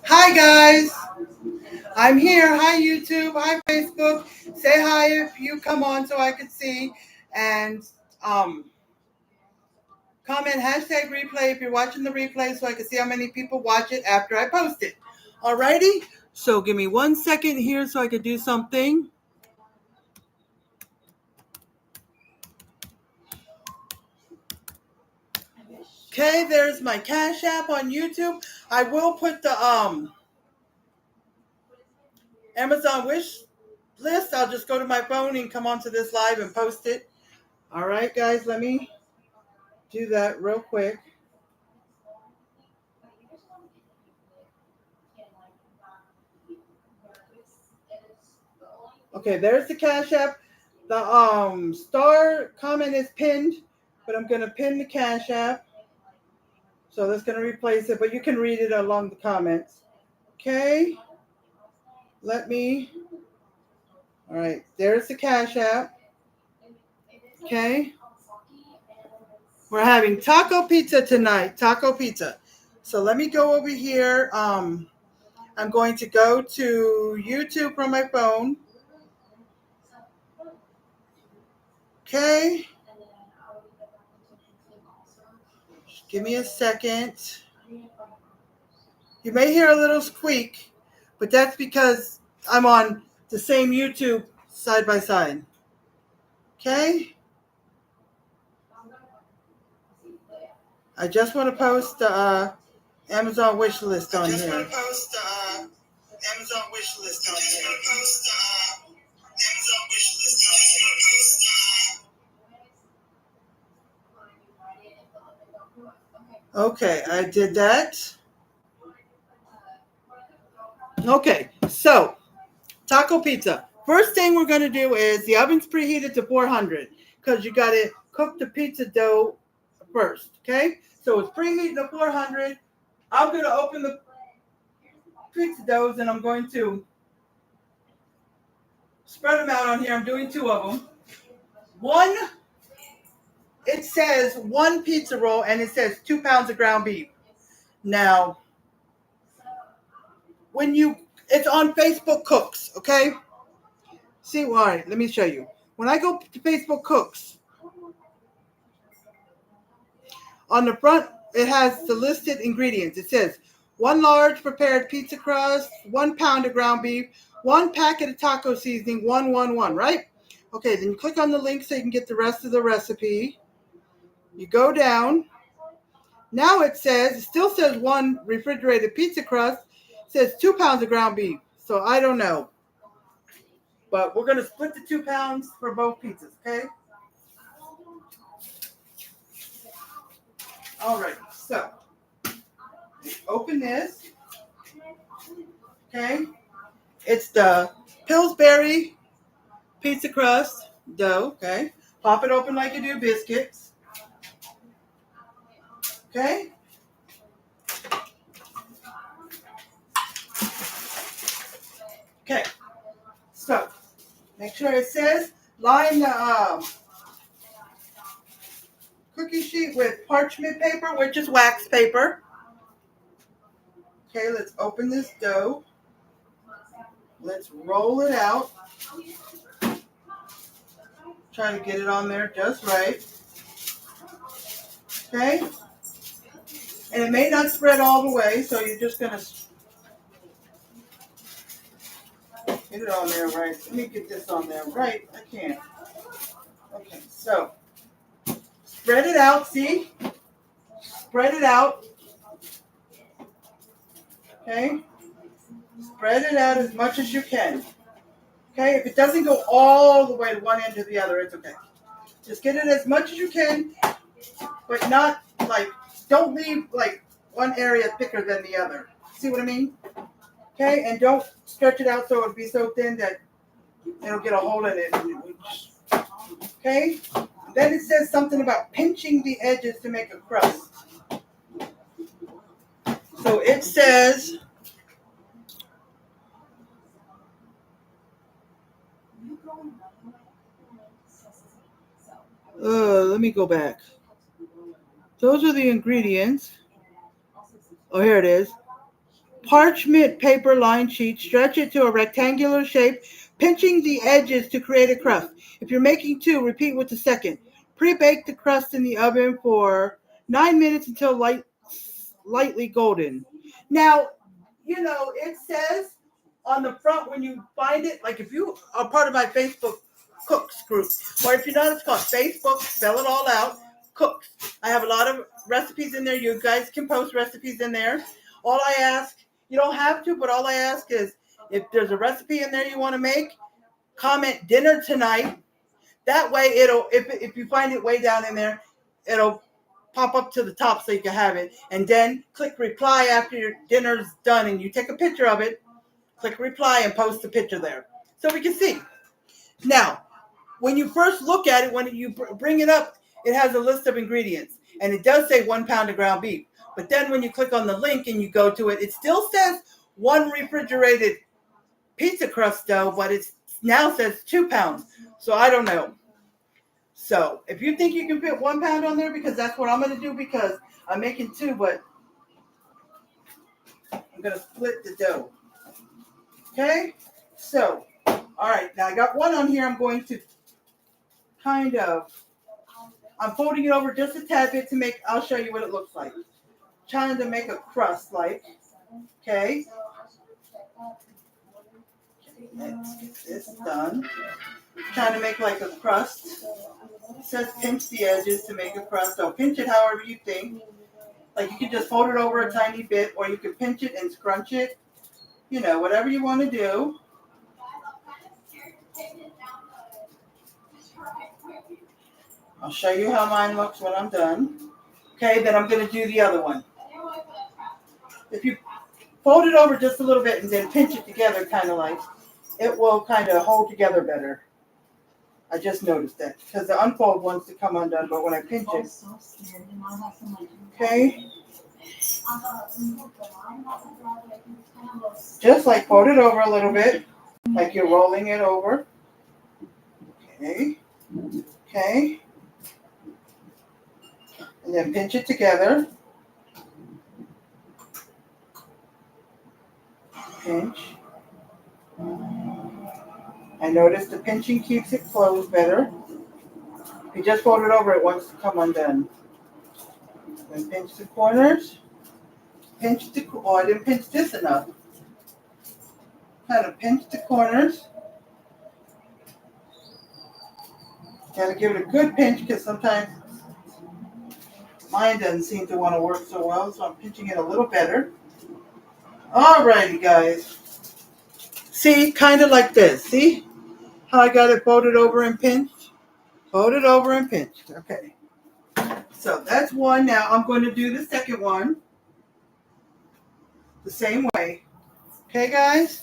Hi guys, I'm here. Hi YouTube. Hi Facebook. Say hi if you come on so I can see, and um, comment hashtag replay if you're watching the replay so I can see how many people watch it after I post it. Alrighty. So give me 1 second here so I can do something. Okay, there's my Cash App on YouTube. I will put the Amazon wish list. I'll just go to my phone and come onto this live and post it. All right, guys, let me do that real quick. Okay, there's the Cash App. The star comment is pinned, but I'm gonna pin the Cash App. So that's gonna replace it, but you can read it along the comments. Okay. Let me. All right, there's the Cash App. Okay. We're having taco pizza tonight. Taco pizza. So let me go over here. I'm going to go to YouTube from my phone. Okay. Just give me a second. You may hear a little squeak, but that's because I'm on the same YouTube side by side. Okay? I just want to post the Amazon wish list on here. Okay, I did that. Okay, so taco pizza. First thing we're going to do is the oven's preheated to 400 because you got to cook the pizza dough first. Okay, so it's preheated to 400. I'm going to open the pizza doughs and I'm going to spread them out on here. I'm doing two of them. One, it says one pizza roll and it says 2 pounds of ground beef. Now, it's on Facebook Cooks, okay? See, all right, let me show you. When I go to Facebook Cooks, on the front, it has the listed ingredients. It says 1 large prepared pizza crust, 1 pound of ground beef, 1 packet of taco seasoning, 111, right? Okay, then you click on the link so you can get the rest of the recipe. You go down. Now it still says 1 refrigerated pizza crust. It says 2 pounds of ground beef. So I don't know. But we're going to split the 2 pounds for both pizzas, okay? All right, so open this, okay? It's the Pillsbury pizza crust dough, okay? Pop it open like you do biscuits, okay? Okay, so make sure it says line the cookie sheet with parchment paper, which is wax paper. Okay, let's open this dough. Let's roll it out. Try to get it on there just right. Okay? And it may not spread all the way, so you're just going to get it on there right. Let me get this on there right. I can't. Okay, so spread it out, see? Spread it out. Okay? Spread it out as much as you can. Okay? If it doesn't go all the way to one end to the other, it's okay. Just get it as much as you can, but not don't leave one area thicker than the other. See what I mean? Okay? And don't stretch it out so it'll be so thin that it'll get a hole in it. Okay? Then it says something about pinching the edges to make a crust. So it says, let me go back. Those are the ingredients. Oh, here it is. Parchment paper line sheet, stretch it to a rectangular shape, pinching the edges to create a crust. If you're making two, repeat with the second. Pre-bake the crust in the oven for 9 minutes until lightly golden. Now, it says on the front when you find it, like if you are part of my Facebook cooks group, or if you're not, it's called Facebook, spell it all out, cooks. I have a lot of recipes in there. You guys can post recipes in there. All I ask, you don't have to, but all I ask is if there's a recipe in there you want to make, comment dinner tonight. That way it'll, if you find it way down in there, it'll pop up to the top so you can have it. And then click reply after your dinner's done and you take a picture of it. Click reply and post the picture there so we can see. Now, when you first look at it, when you bring it up, it has a list of ingredients. And it does say 1 pound of ground beef. But then when you click on the link and you go to it, it still says 1 refrigerated pizza crust dough, but it now says 2 pounds. So I don't know. So if you think you can fit 1 pound on there, because that's what I'm going to do, because I'm making 2, but I'm going to split the dough. Okay? So, all right. Now I got 1 on here. I'm going to I'm folding it over just a tad bit to make, I'll show you what it looks like. Trying to make a crust like, okay. Let's get this done. Trying to make like a crust. It says pinch the edges to make a crust. So pinch it however you think. Like you can just fold it over a tiny bit, or you can pinch it and scrunch it. Whatever you want to do. I'll show you how mine looks when I'm done. Okay, then I'm going to do the other one. If you fold it over just a little bit and then pinch it together, kind of like, it will kind of hold together better. I just noticed that because the unfold wants to come undone, but when I pinch it, okay, just like fold it over a little bit, like you're rolling it over. Okay, and then pinch it together. Pinch. I noticed the pinching keeps it closed better. If you just fold it over, it wants to come undone. Then pinch the corners. I didn't pinch this enough. Kind of pinch the corners. Gotta give it a good pinch because sometimes mine doesn't seem to want to work so well, so I'm pinching it a little better. Alrighty, guys. See, kind of like this. See how I got it folded over and pinched? Folded over and pinched. Okay. So that's one. Now I'm going to do the second one the same way. Okay, guys?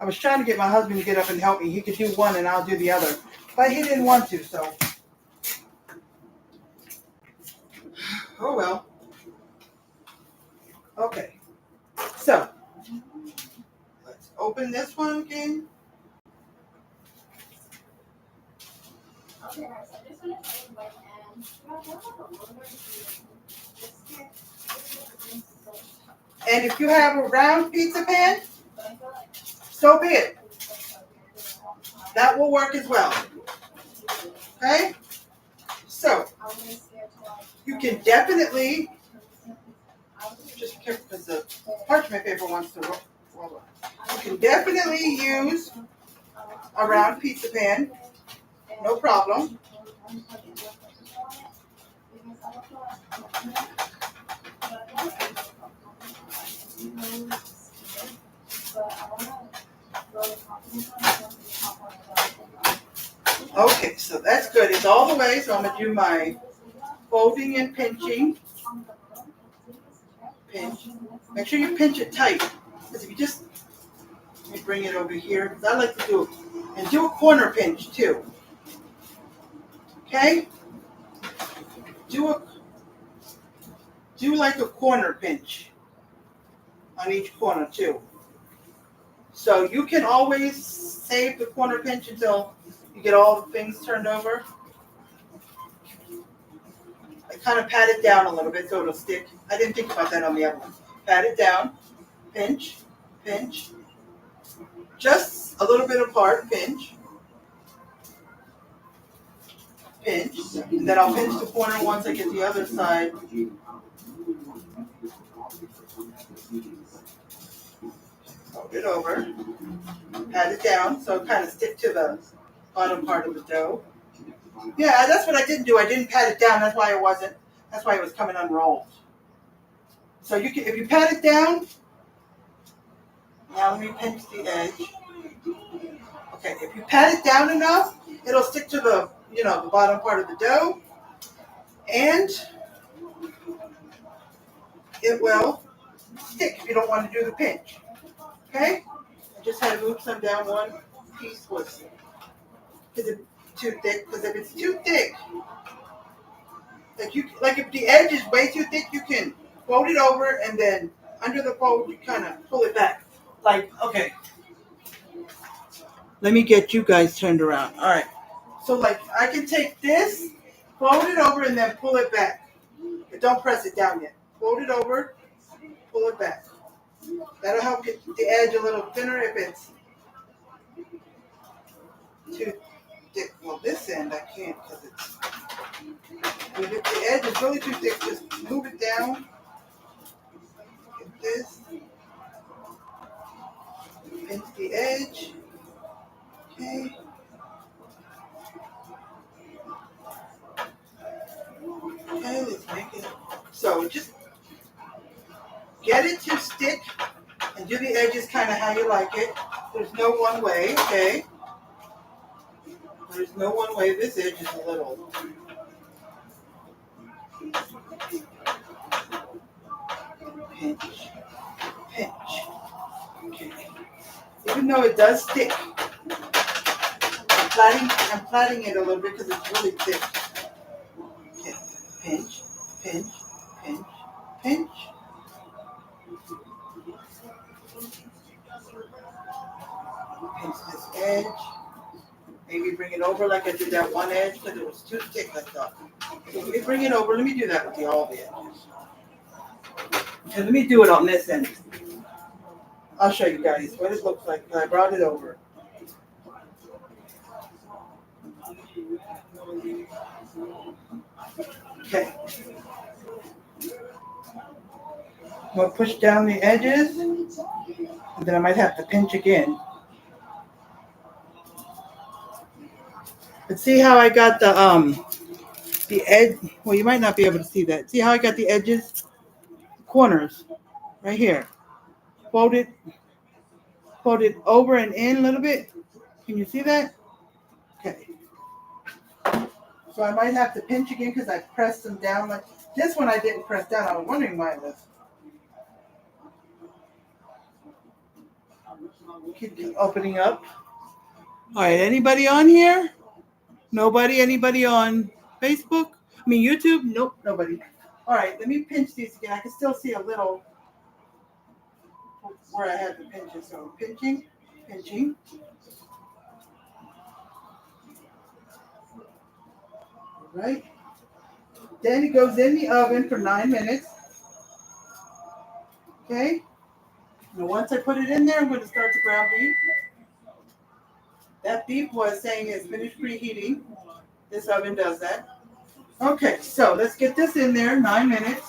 I was trying to get my husband to get up and help me. He could do one and I'll do the other. But he didn't want to, so. Oh, well. Okay. So, let's open this one again. And if you have a round pizza pan, so be it. That will work as well. Okay? So, you can definitely, just be careful because the parchment paper wants to roll up. You can definitely use a round pizza pan. No problem. Okay, so that's good. It's all the way, so I'm going to do my folding and pinching. Pinch. Make sure you pinch it tight. Because if you just, let me bring it over here, because I like to do it. And do a corner pinch, too. Okay? Do like a corner pinch on each corner, too. So you can always save the corner pinch until you get all the things turned over. I kind of pat it down a little bit so it'll stick. I didn't think about that on the other one. Pat it down, pinch, pinch, just a little bit apart, pinch, pinch, and then I'll pinch the corner once I get the other side. Fold it over, pat it down so it kind of stick to the bottom part of the dough. Yeah, that's what I didn't do. I didn't pat it down. That's why it wasn't. That's why it was coming unrolled. So you can, if you pat it down. Now let me pinch the edge. Okay, if you pat it down enough, it'll stick to the, the bottom part of the dough, and it will stick if you don't want to do the pinch. Okay? I just had to move some down. One piece was because it's too thick. Because if it's too thick, like if the edge is way too thick, you can fold it over and then under the fold you kind of pull it back. Like, okay. Let me get you guys turned around. All right. So like I can take this, fold it over, and then pull it back. But don't press it down yet. Fold it over, pull it back. That'll help get the edge a little thinner if it's too thick. Well, this end I can't because it's. If the edge is really too thick, just move it down. Get this. Pinch the edge. Okay. Okay, let's make it. So just get it to stick and do the edges kind of how you like it. There's no one way, okay? There's no one way. This edge is a little. Pinch. Pinch. Okay. Even though it does stick, I'm flattening it a little bit because it's really thick. Okay. Pinch, pinch, pinch, pinch. Pinch this edge. Maybe bring it over like I did that one edge because it was too thick, I thought. So let me bring it over. Let me do that with all the edges. And let me do it on this end. I'll show you guys what it looks like. I brought it over. Okay. I'm going to push down the edges, and then I might have to pinch again. But see how I got the edge? Well, you might not be able to see that. See how I got the edges, corners, right here. Fold it over and in a little bit. Can you see that? Okay. So I might have to pinch again because I pressed them down. Like this one I didn't press down. I was wondering why it was. Keep opening up. All right, anybody on here? Nobody? Anybody on Facebook? I mean YouTube? Nope, nobody. All right, let me pinch these again. I can still see a little where I had to pinch it. So pinching, pinching. All right. Then it goes in the oven for 9 minutes. Okay. Now once I put it in there, I'm going to start the ground beef. That beef was saying it's finished preheating. This oven does that. Okay, so let's get this in there, 9 minutes.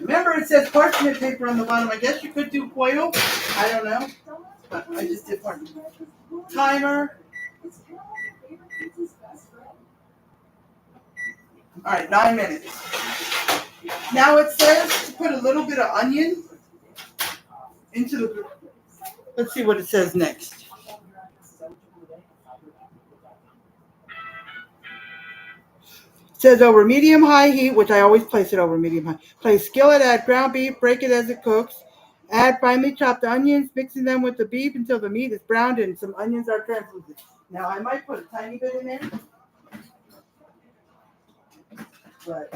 Remember it says parchment paper on the bottom. I guess you could do foil. I don't know. But I just did parchment. Timer. All right, 9 minutes. Now it says to put a little bit of onion into the. Let's see what it says next. It says over medium-high heat, which I always place it over medium-high. Place skillet, add ground beef, break it as it cooks. Add finely chopped onions, mixing them with the beef until the meat is browned and some onions are translucent. Now I might put a tiny bit in there. But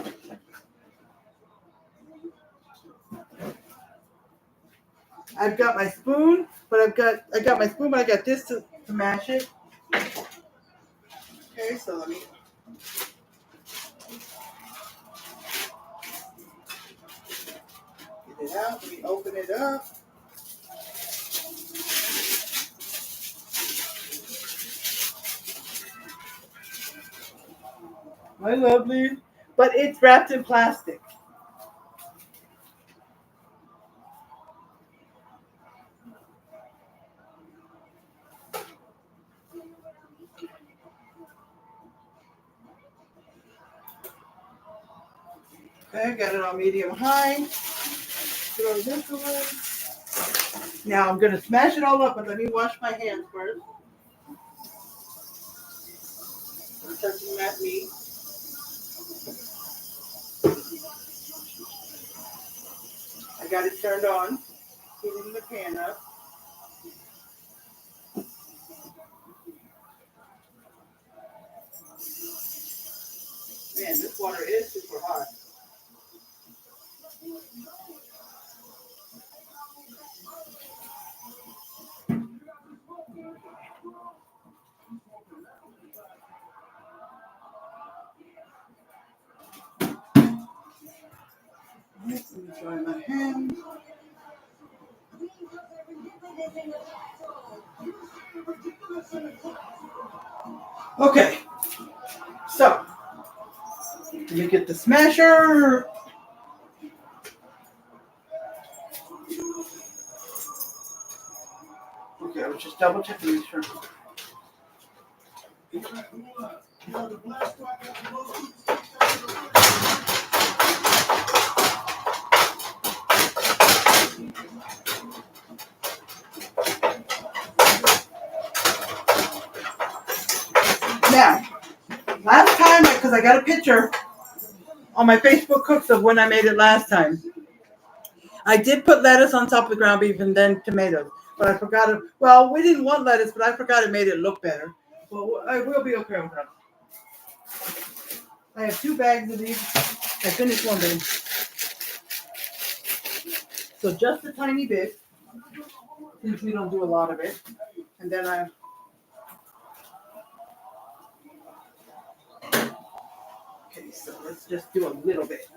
I've got my spoon, but I got my spoon, but I got this to mash it. Okay, so let me Get it out. Let me open it up. My lovely. But it's wrapped in plastic. Okay, got it on medium high. Throw this away. Now I'm gonna smash it all up, but let me wash my hands first. I'm touching that meat. I got it turned on, heating the pan up. Man, this water is super hot. Let me dry my hands. Okay, so let me get the smasher. Okay, I was just double checking this sure. Now, last time, because I got a picture on my Facebook Cooks of when I made it last time. I did put lettuce on top of the ground beef and then tomatoes, but I forgot it. Well, we didn't want lettuce, but I forgot it made it look better. Well, I will be okay with that. I have 2 bags of these. I finished one bag. So just a tiny bit, since we don't do a lot of it. And then okay, so let's just do a little bit.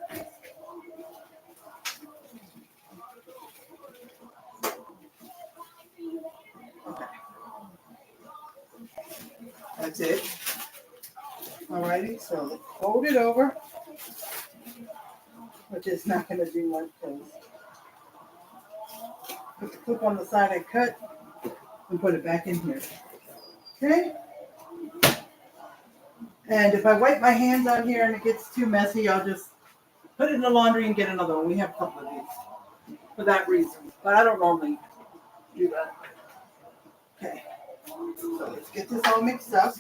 Okay. That's it. Alrighty, so let's fold it over, which is not going to do much because put the clip on the side I cut and put it back in here. Okay? And if I wipe my hands out here and it gets too messy, I'll just put it in the laundry and get another one. We have a couple of these for that reason, but I don't normally do that. Okay, so let's get this all mixed up.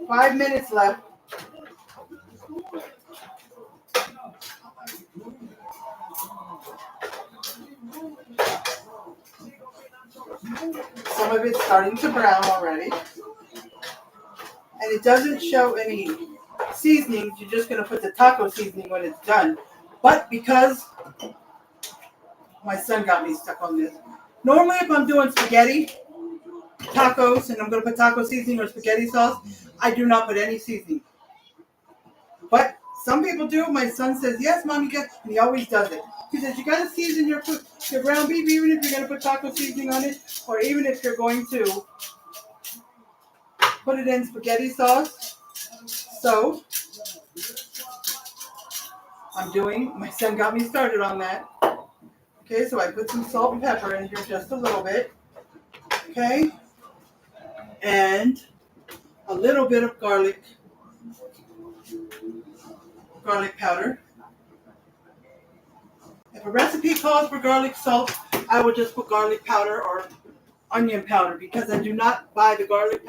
5 minutes left. Some of it's starting to brown already. And it doesn't show any seasonings. You're just going to put the taco seasoning when it's done. But because my son got me stuck on this. Normally if I'm doing spaghetti, tacos, and I'm going to put taco seasoning or spaghetti sauce, I do not put any seasoning. But some people do. My son says, yes, Mom, you get, and he always does it. He says, you got to season your ground beef, even if you're going to put taco seasoning on it, or even if you're going to put it in spaghetti sauce. So, my son got me started on that. Okay, so I put some salt and pepper in here, just a little bit. Okay, and a little bit of garlic powder. If a recipe calls for garlic salt, I will just put garlic powder or onion powder because I do not buy the garlic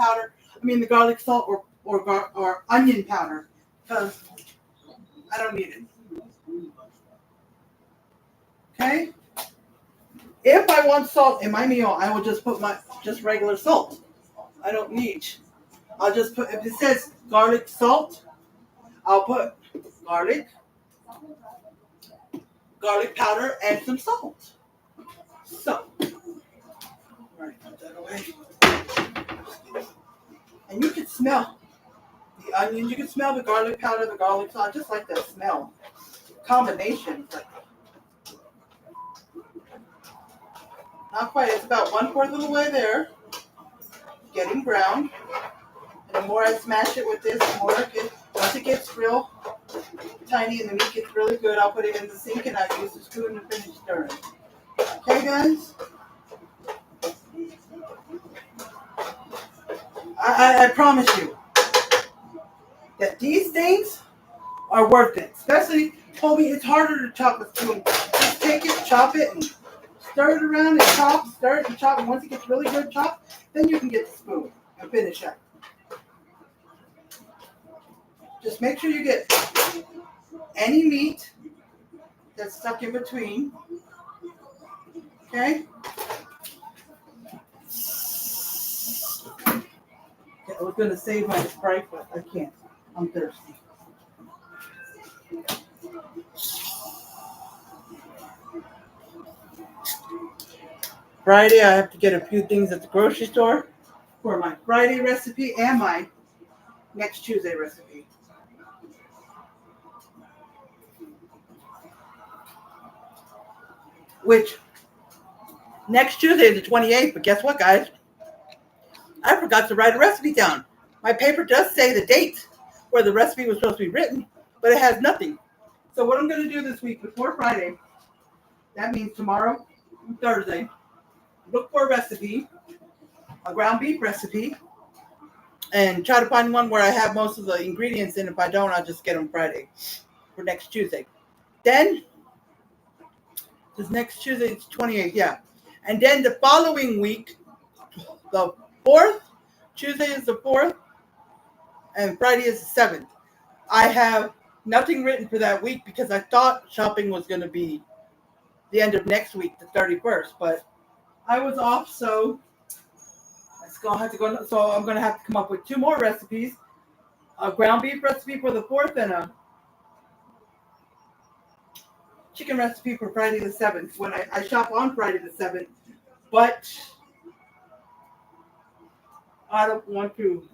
salt or onion powder because I don't need it. Okay? If I want salt in my meal, I will just put just regular salt. I don't need. I'll just put, if it says garlic salt, I'll put garlic powder, and some salt. So, all right, put that away. And you can smell the the onion. You can smell the garlic powder, the garlic sauce. I just like that smell. Combination. Like, not quite. It's about 1/4 of the way there. Getting brown. And the more I smash it with this, the more it gets, once it gets real tiny and the meat gets really good, I'll put it in the sink and I use the spoon to finish stirring. Okay, guys? I promise you that these things are worth it. Especially, Toby, it's harder to chop with spoon. Just take it, chop it, and stir it around and chop, stir it and chop. And once it gets really good chopped, then you can get the spoon and finish up. Just make sure you get any meat that's stuck in between. Okay? I was going to save my Sprite, but I can't. I'm thirsty. Friday, I have to get a few things at the grocery store for my Friday recipe and my next Tuesday recipe. Which, next Tuesday is the 28th, but guess what, guys? I forgot to write a recipe down. My paper does say the date where the recipe was supposed to be written, but it has nothing. So what I'm going to do this week before Friday, that means tomorrow and Thursday, look for a recipe, a ground beef recipe, and try to find one where I have most of the ingredients in. If I don't, I'll just get them Friday for next Tuesday. Then, this next Tuesday, it's 28th, yeah. And then the following week, the 4th, Tuesday is the 4th, and Friday is the 7th. I have nothing written for that week because I thought shopping was going to be the end of next week, the 31st, but I was off, so so I'm going to have to come up with 2 more recipes, a ground beef recipe for the 4th and a chicken recipe for Friday the 7th when I shop on Friday the 7th, but I don't want to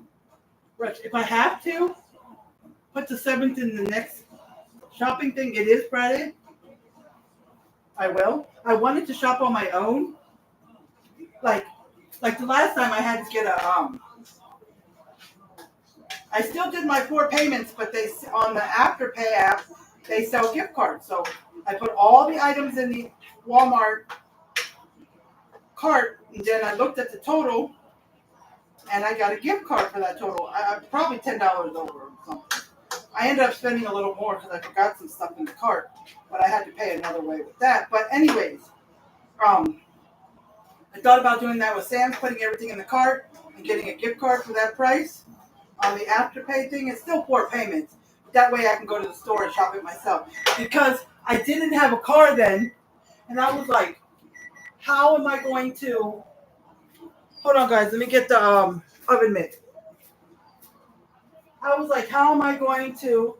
rush. If I have to put the 7th in the next shopping thing, it is Friday, I will. I wanted to shop on my own. Like the last time I had to get I still did my 4 payments, but they on the Afterpay app, they sell gift cards. So I put all the items in the Walmart cart, and then I looked at the total, and I got a gift card for that total. Probably $10 over or something. I ended up spending a little more because I forgot some stuff in the cart, but I had to pay another way with that. But anyways, I thought about doing that with Sam's, putting everything in the cart and getting a gift card for that price. On the Afterpay thing, it's still 4 payments. That way I can go to the store and shop it myself. Because I didn't have a car then, and I was like, how am I going to... Hold on, guys. Let me get the oven mitt. I was like, how am I going to...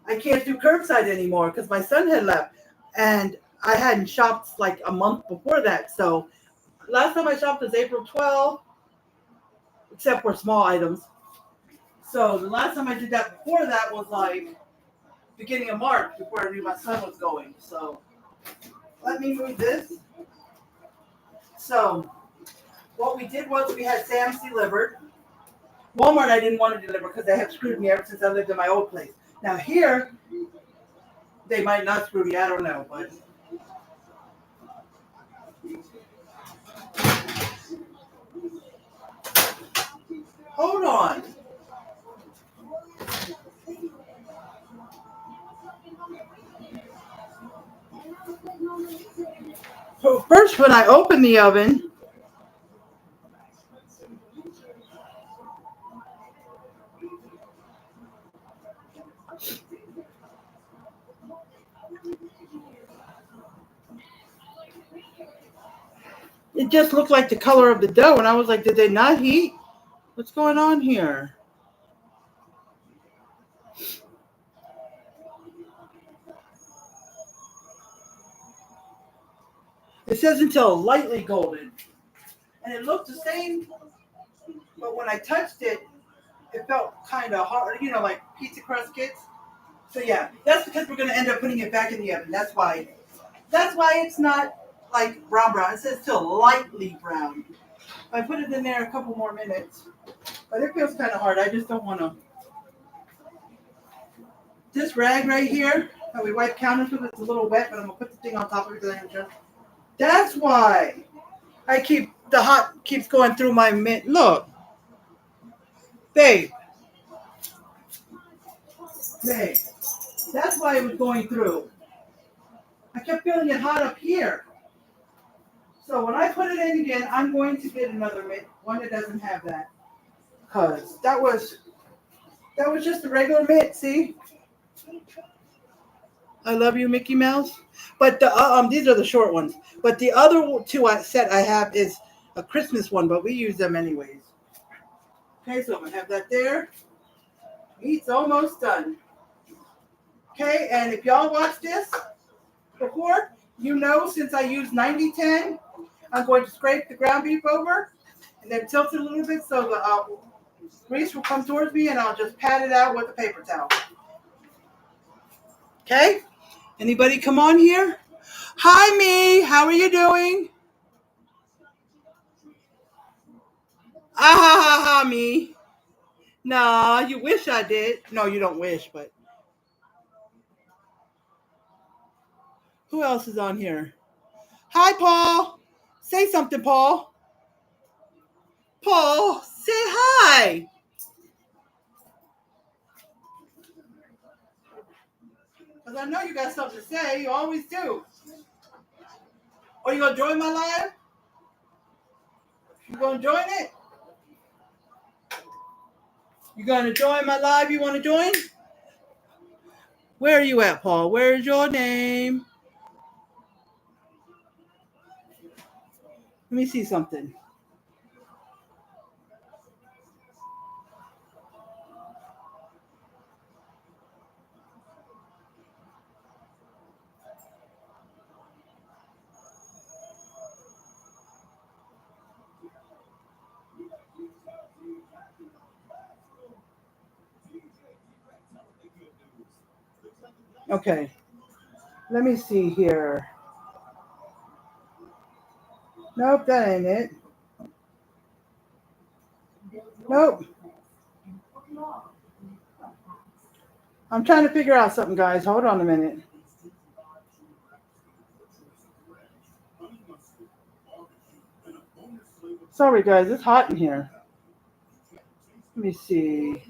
I can't do curbside anymore because my son had left. And I hadn't shopped like a month before that. So last time I shopped was April 12th, except for small items. So the last time I did that before that was like beginning of March before I knew my son was going. So let me move this. So what we did was we had Sam's delivered. Walmart I didn't want to deliver because they have screwed me ever since I lived in my old place. Now here, they might not screw me, I don't know, but hold on. So first, when I open the oven, it just looked like the color of the dough, and I was like, did they not heat? What's going on here? It says until lightly golden. And it looked the same, but when I touched it, it felt kind of hard, like pizza crust gets. So yeah, that's because we're gonna end up putting it back in the oven. That's why. That's why it's not like brown. It says still lightly brown. I put it in there a couple more minutes, but it feels kind of hard. I just don't want to. This rag right here that we wipe counters with, it's a little wet, but I'm gonna put the thing on top of it because I just. That's why the hot keeps going through my mint. Look, babe, babe. That's why it was going through. I kept feeling it hot up here. So when I put it in again, I'm going to get another mitt, one that doesn't have that. Because that was just a regular mitt, see? I love you, Mickey Mouse. But these are the short ones. But the other two set I have is a Christmas one, but we use them anyways. Okay, so I'm gonna have that there. Meat's almost done. Okay, and if y'all watch this before, since I use 90-10, I'm going to scrape the ground beef over and then tilt it a little bit so the grease will come towards me, and I'll just pat it out with a paper towel. Okay? Anybody come on here? Hi, me. How are you doing? Ah, ha, ha, ha, me. Nah, you wish I did. No, you don't wish, but. Who else is on here? Hi, Paul. Say something, Paul. Paul, say hi. Because I know you got something to say. You always do. Are you going to join my live? You going to join it? You going to join my live? You want to join? Where are you at, Paul? Where's your name? Let me see something. Okay. Let me see here. Nope, that ain't it. Nope. I'm trying to figure out something, guys. Hold on a minute. Sorry, guys. It's hot in here. Let me see.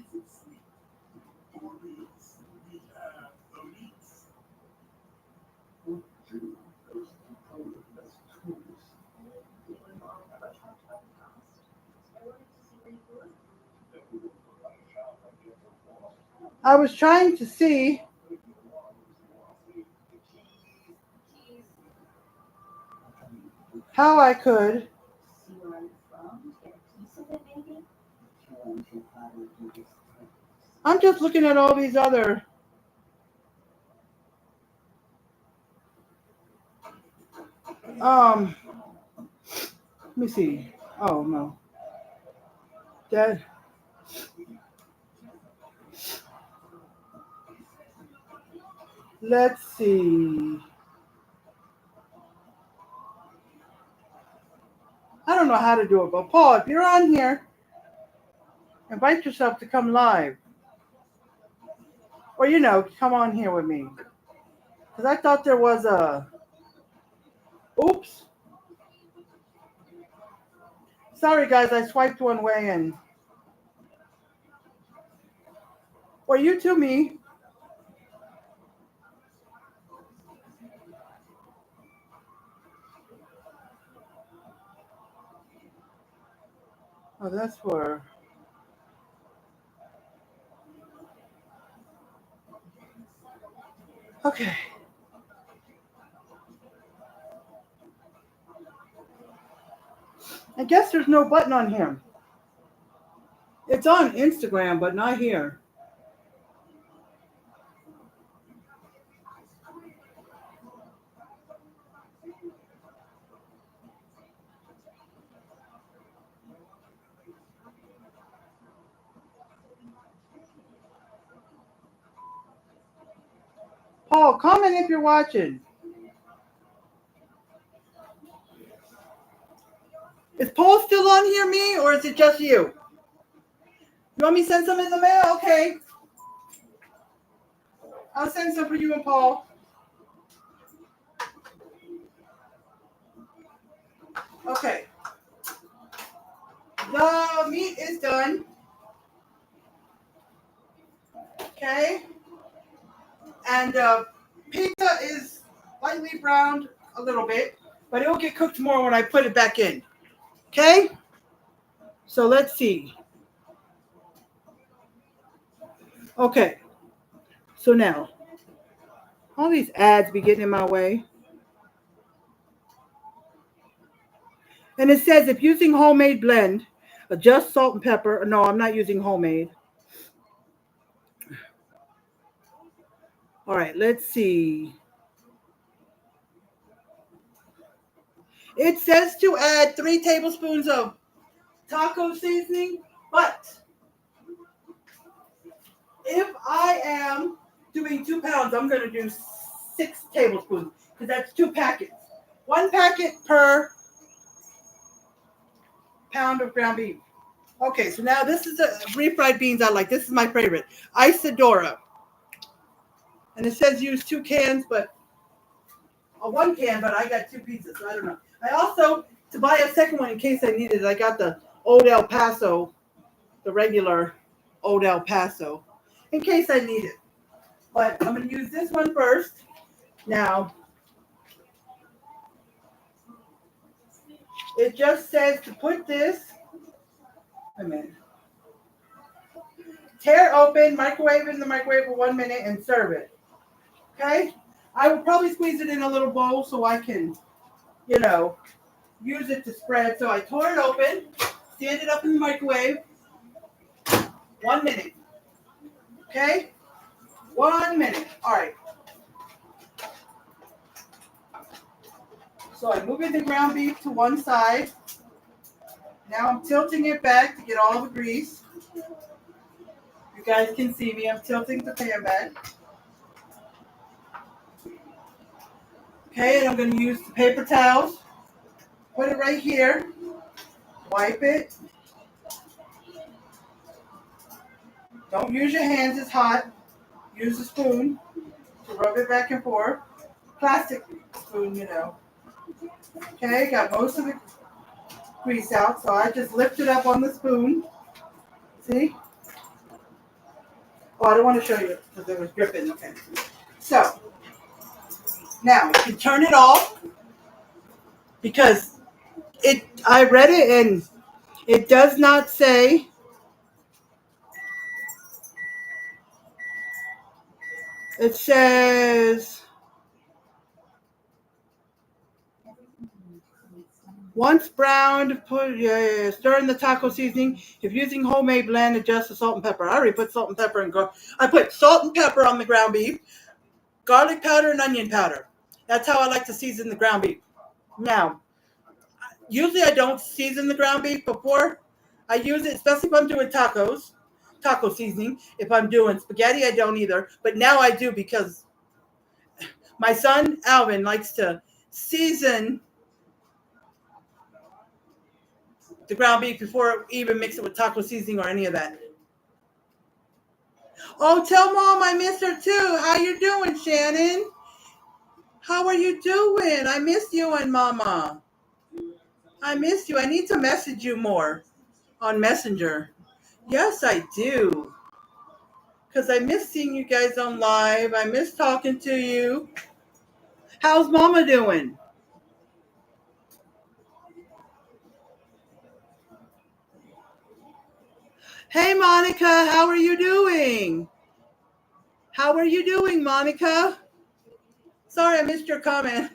I was trying to see how I could. I'm just looking at all these other. Let me see. Oh no. That. Let's see. I don't know how to do it, but Paul, if you're on here, invite yourself to come live. Or, come on here with me. Because I thought there was a. Oops. Sorry, guys, I swiped one way and. Or you too, me. Oh, that's for. Okay. I guess there's no button on here. It's on Instagram, but not here. Paul, comment if you're watching. Is Paul still on here, me, or is it just you? You want me to send some in the mail? Okay. I'll send some for you and Paul. Okay. The meat is done. Okay. And pizza is lightly browned a little bit, but it will get cooked more when I put it back in. Okay? So let's see. Okay. So now, all these ads be getting in my way. And it says if using homemade blend, adjust salt and pepper. No, I'm not using homemade. All right, let's see. It says to add 3 tablespoons of taco seasoning, but if I am doing 2 pounds, I'm going to do 6 tablespoons because that's 2 packets. 1 packet per pound of ground beef. Okay, so now this is the refried beans I like. This is my favorite, Isadora. And it says use 2 cans, but 1 can, but I got 2 pizzas, so I don't know. I also, to buy a second one in case I need it, I got the Old El Paso, the regular Old El Paso, in case I need it. But I'm going to use this one first. Now, it just says to put this, wait a minute, tear open, microwave in the microwave for 1 minute, and serve it. Okay? I will probably squeeze it in a little bowl so I can, use it to spread. So I tore it open, stand it up in the microwave, 1 minute. Okay? 1 minute. All right. So I'm moving the ground beef to one side. Now I'm tilting it back to get all the grease. You guys can see me. I'm tilting the pan back. Okay, and I'm going to use the paper towels. Put it right here. Wipe it. Don't use your hands, it's hot. Use a spoon to rub it back and forth. Plastic spoon, Okay, got most of the grease out, so I just lift it up on the spoon. See? Oh, I don't want to show you because it was dripping. Okay. So, now you can turn it off because I read it and it does not say it says once browned, stir in the taco seasoning. If using homemade blend, adjust the salt and pepper. I already put salt and pepper I put salt and pepper on the ground beef, garlic powder and onion powder. That's how I like to season the ground beef. Now, usually I don't season the ground beef before I use it, especially if I'm doing tacos, taco seasoning. If I'm doing spaghetti, I don't either. But now I do because my son, Alvin, likes to season the ground beef before even mix it with taco seasoning or any of that. Oh, tell Mom I miss her too. How you doing, Shannon? How are you doing? I miss you and Mama. I miss you. I need to message you more on Messenger. Yes, I do. Because I miss seeing you guys on live. I miss talking to you. How's Mama doing? Hey, Monica. How are you doing? How are you doing, Monica? Sorry, I missed your comment.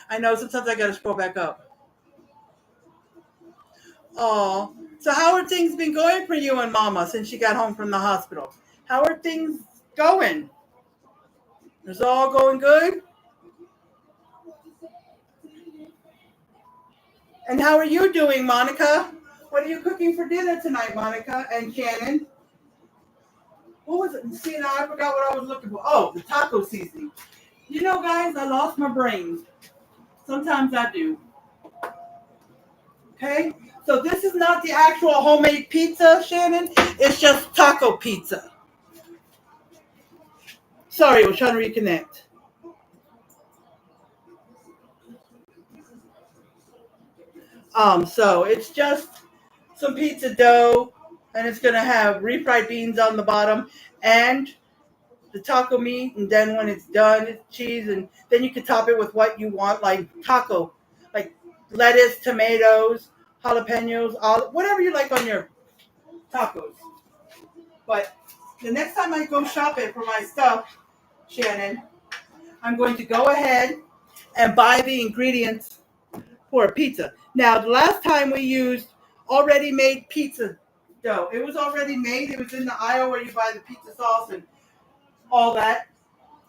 I know sometimes I got to scroll back up. Oh, so how are things been going for you and Mama since you got home from the hospital? How are things going? Is all going good? And how are you doing, Monica? What are you cooking for dinner tonight, Monica and Shannon? What was it? See, now I forgot what I was looking for. Oh, the taco seasoning. You know, guys, I lost my brain. Sometimes I do. Okay? So this is not the actual homemade pizza, Shannon. It's just taco pizza. Sorry, I was trying to reconnect. So it's just some pizza dough, and it's gonna have refried beans on the bottom and the taco meat, and then when it's done, it's cheese, and then you can top it with what you want, like taco, like lettuce, tomatoes, jalapenos, olive, whatever you like on your tacos. But the next time I go shopping for my stuff, Shannon, I'm going to go ahead and buy the ingredients for a pizza. Now, the last time we used already made pizza dough, it was already made. It was in the aisle where you buy the pizza sauce and all that,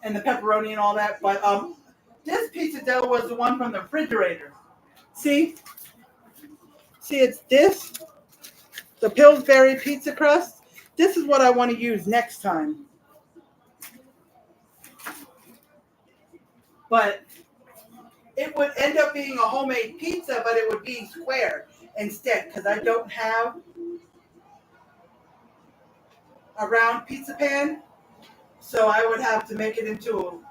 and the pepperoni and all that. But this pizza dough was the one from the refrigerator. See, see, it's this, the Pillsbury pizza crust. This is what I want to use next time. But it would end up being a homemade pizza, but it would be square instead because I don't have a round pizza pan. So I would have to make it into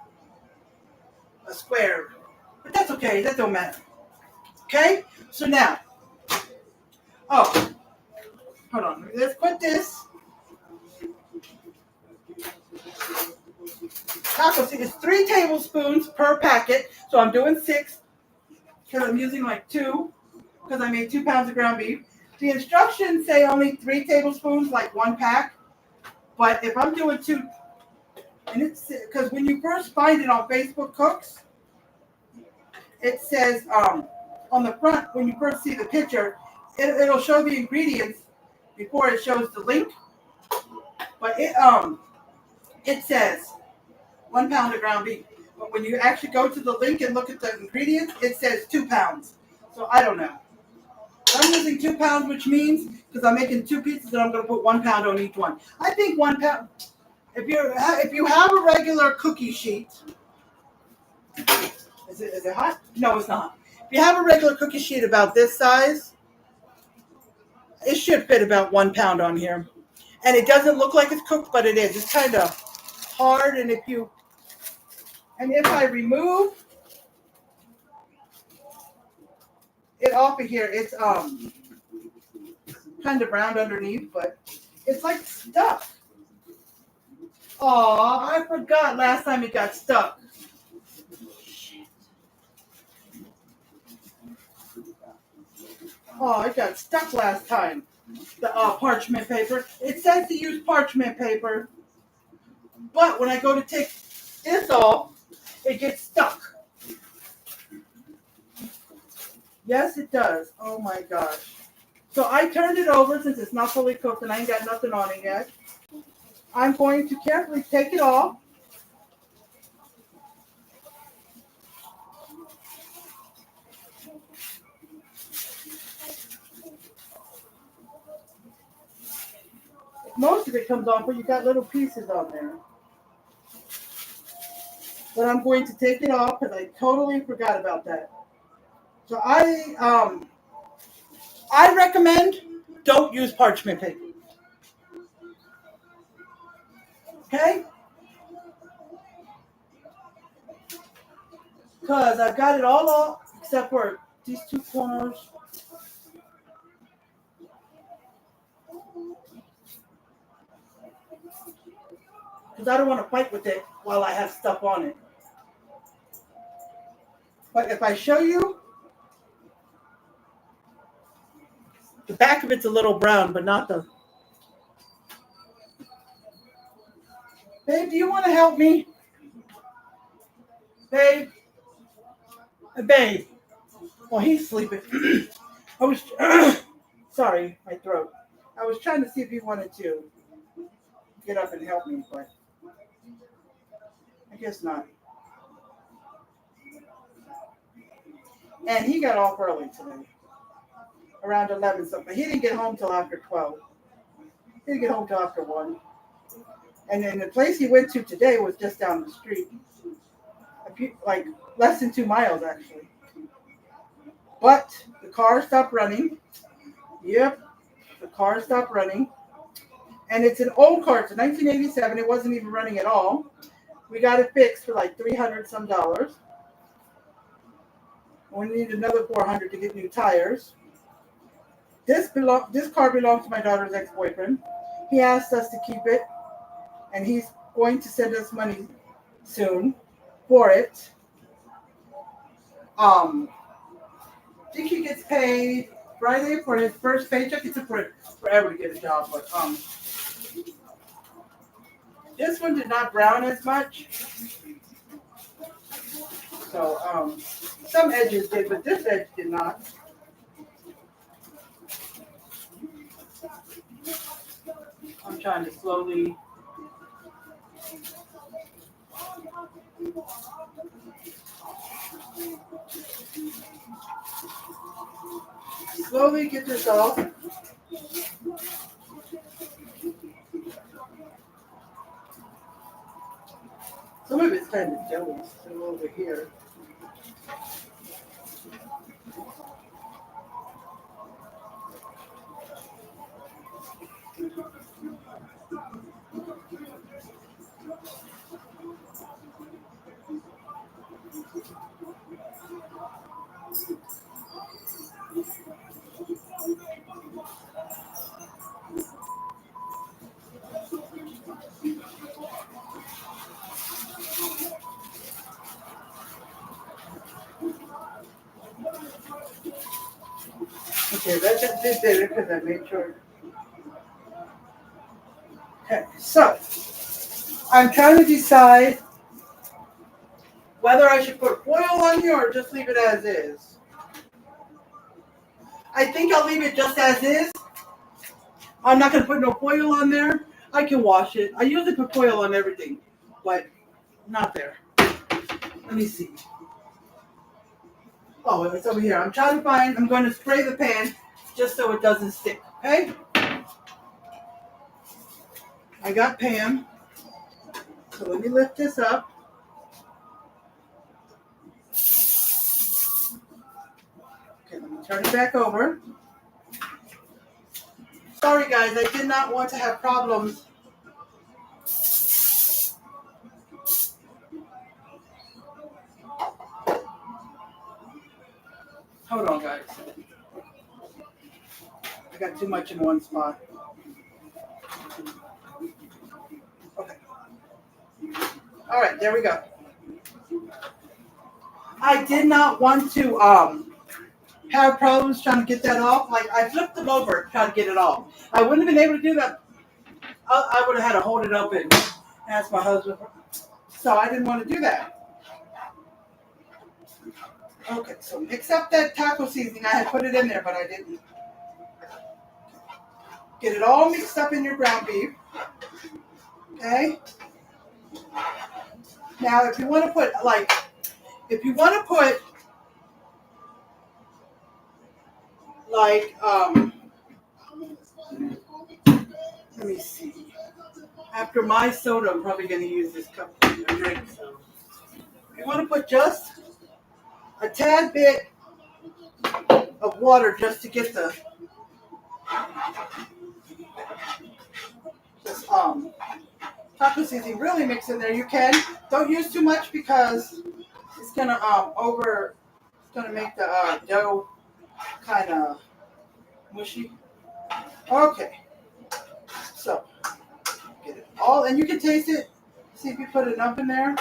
a square. But that's okay. That don't matter. Okay? So now, oh, hold on. Let's put this taco seed. It's 3 tablespoons per packet. So I'm doing 6 because I'm using like 2 because I made 2 pounds of ground beef. The instructions say only 3 tablespoons, like 1 pack. But if I'm doing 2, and it's because when you first find it on Facebook Cooks, it says on the front when you first see the picture, it'll show the ingredients before it shows the link. But it says 1 pound of ground beef. But when you actually go to the link and look at the ingredients, it says 2 pounds. So I don't know. I'm using 2 pounds, which means because I'm making 2 pizzas, and I'm going to put 1 pound on each one. I think 1 pound. If you have a regular cookie sheet, is it hot? No, it's not. If you have a regular cookie sheet about this size, it should fit about 1 pound on here. And it doesn't look like it's cooked, but it is. It's kind of hard, and if I remove it off of here, it's kind of brown underneath, but it's like stuck. Oh, I forgot last time it got stuck. Oh, it got stuck last time. The parchment paper. It says to use parchment paper, but when I go to take this off, it gets stuck. Yes, it does. Oh my gosh. So I turned it over since it's not fully cooked and I ain't got nothing on it yet. I'm going to carefully take it off. Most of it comes off, but you got little pieces on there. But I'm going to take it off because I totally forgot about that. So I recommend don't use parchment paper. Okay? Because I've got it all off except for these 2 corners. Because I don't want to fight with it while I have stuff on it. But if I show you, the back of it's a little brown, but not the... Babe, do you want to help me? Babe? Babe. Well, he's sleeping. I was... sorry, my throat. I was trying to see if he wanted to get up and help me, but I guess not. And he got off early today, around 11 something. He didn't get home till after 12. He didn't get home till after 1. And then the place he went to today was just down the street. like less than 2 miles actually. But the car stopped running. Yep, the car stopped running. And it's an old car. It's a 1987. It wasn't even running at all. We got it fixed for like 300 some dollars. We need another 400 to get new tires. This car belongs to my daughter's ex-boyfriend. He asked us to keep it, and he's going to send us money soon for it. I think he gets paid Friday for his first paycheck. It took forever to get a job, but this one did not brown as much. So some edges did, but this edge did not. I'm trying to slowly. Slowly get this off. Some of it's kind of jelly still over here. Okay, that just did better because I made sure. Okay, so I'm trying to decide whether I should put foil on here or just leave it as is. I think I'll leave it just as is. I'm not going to put no foil on there. I can wash it. I usually put foil on everything, but not there. Let me see. Oh, it's over here. I'm going to spray the pan just so it doesn't stick, okay? I got Pam. So let me lift this up. Okay, let me turn it back over. Sorry guys, I did not want to have problems. Hold on guys. I got too much in one spot. Okay. All right, there we go. I did not want to have problems trying to get that off. Like I flipped them over trying to get it off. I wouldn't have been able to do that. I would have had to hold it up and ask my husband. So I didn't want to do that. Okay, so mix up that taco seasoning. I had put it in there, but I didn't. Get it all mixed up in your ground beef. Okay? Now, if you want to put, let me see. After my soda, I'm probably going to use this cup of drink. So, if you want to put just a tad bit of water just to get the taco seasoning really mix in there, you can. Don't use too much because it's gonna make the dough kind of mushy. Okay, so get it all, and you can taste it. See if you put enough in there,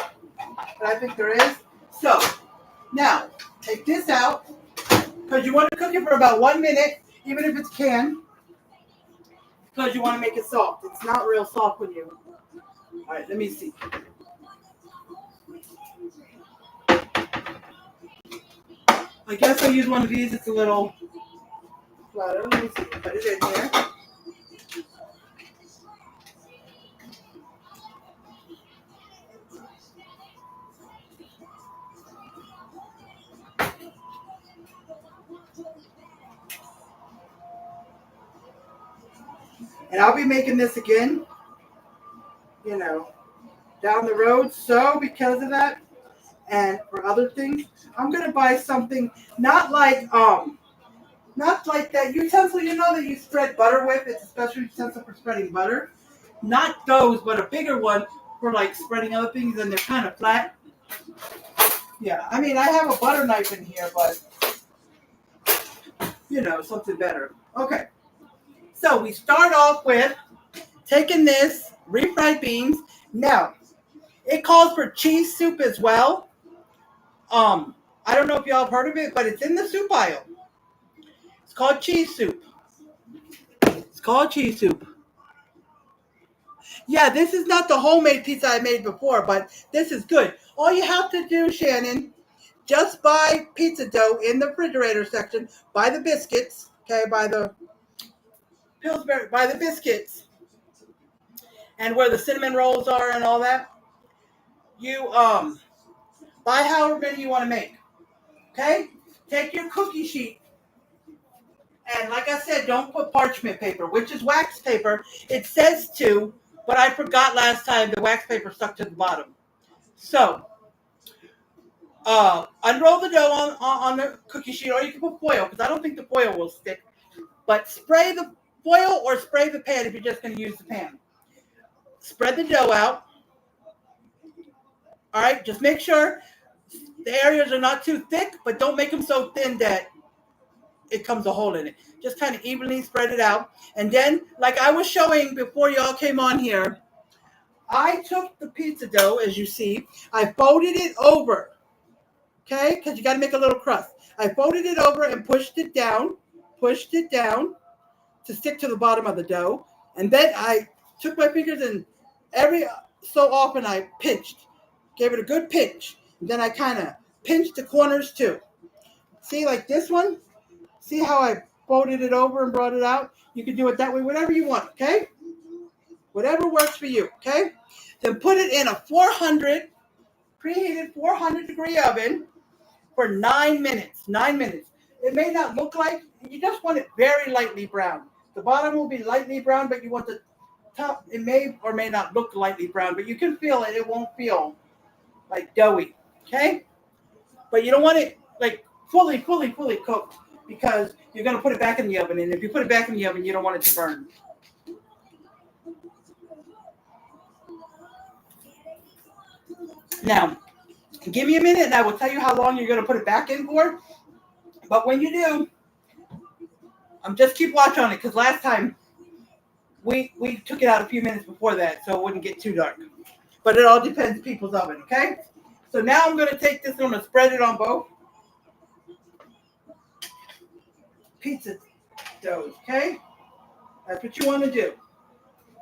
but I think there is. So now take this out because you want to cook it for about 1 minute, even if it's canned, because you want to make it soft. It's not real soft when you. All right, let me see. I guess I'll use one of these. It's a little flatter. Let me see. Put it in here. And I'll be making this again, down the road. So because of that, And for other things, I'm gonna buy something not like that utensil, you know, that you spread butter with. It's a special utensil for spreading butter. Not those, but a bigger one for like spreading other things, and they're kind of flat. Yeah, I mean, I have a butter knife in here, but you know, something better. Okay, so we start off with taking this refried beans. Now, it calls for cheese soup as well. I don't know if y'all have heard of it, but it's in the soup aisle. It's called cheese soup. It's called cheese soup. Yeah, this is not the homemade pizza I made before, but this is good. All you have to do, Shannon, just buy pizza dough in the refrigerator section. Buy the biscuits, okay? Buy the Pillsbury, buy the biscuits, and where the cinnamon rolls are and all that. You buy however many you want to make, okay? Take your cookie sheet, and like I said, don't put parchment paper, which is wax paper. It says to, but I forgot last time the wax paper stuck to the bottom. So unroll the dough on the cookie sheet, or you can put foil, because I don't think the foil will stick. But spray the foil or spray the pan if you're just going to use the pan. Spread the dough out. All right, just make sure the areas are not too thick, but don't make them so thin that it comes a hole in it. Just kind of evenly spread it out. And then, like I was showing before y'all came on here, I took the pizza dough, as you see, I folded it over, okay, because you got to make a little crust. I folded it over and pushed it down to stick to the bottom of the dough. And then I took my fingers and every so often I pinched, gave it a good pinch. And then I kind of pinched the corners too. See, like this one? See how I folded it over and brought it out? You can do it that way, whatever you want, okay? Whatever works for you, okay? Then put it in a preheated 400 degree oven for 9 minutes. 9 minutes. It may not look like, you just want it very lightly brown. The bottom will be lightly brown, but you want the top, it may or may not look lightly brown, but you can feel it. It won't feel like doughy, okay? But you don't want it like fully cooked, because you're going to put it back in the oven. And if you put it back in the oven, you don't want it to burn. Now, give me a minute and I will tell you how long you're going to put it back in for. But when you do, just keep watch on it, because last time we took it out a few minutes before that, so it wouldn't get too dark. But it all depends on people's oven, okay? So now I'm going to take this one and spread it on both pizza doughs, okay? That's what you want to do.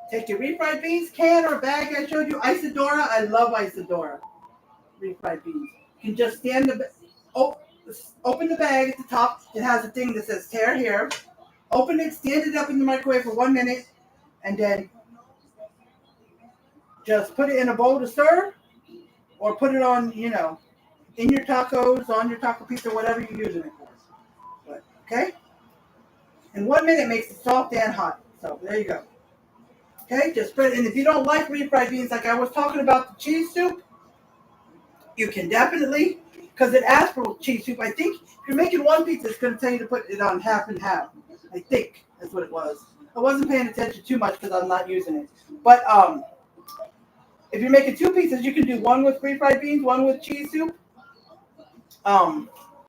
Take your refried beans, can or bag. I showed you Isadora. I love Isadora refried beans. You can just open the bag at the top. It has a thing that says tear here. Open it, stand it up in the microwave for 1 minute, and then just put it in a bowl to serve, or put it on, in your tacos, on your taco pizza, whatever you're using it for. But, okay? And 1 minute makes it soft and hot. So there you go. Okay, just spread it. And if you don't like refried beans, like I was talking about the cheese soup, you can definitely, because it asks for cheese soup. I think if you're making one pizza, it's going to tell you to put it on half and half. I think that's what it was. I wasn't paying attention too much because I'm not using it. But if you're making two pizzas, you can do one with refried beans, one with cheese soup. And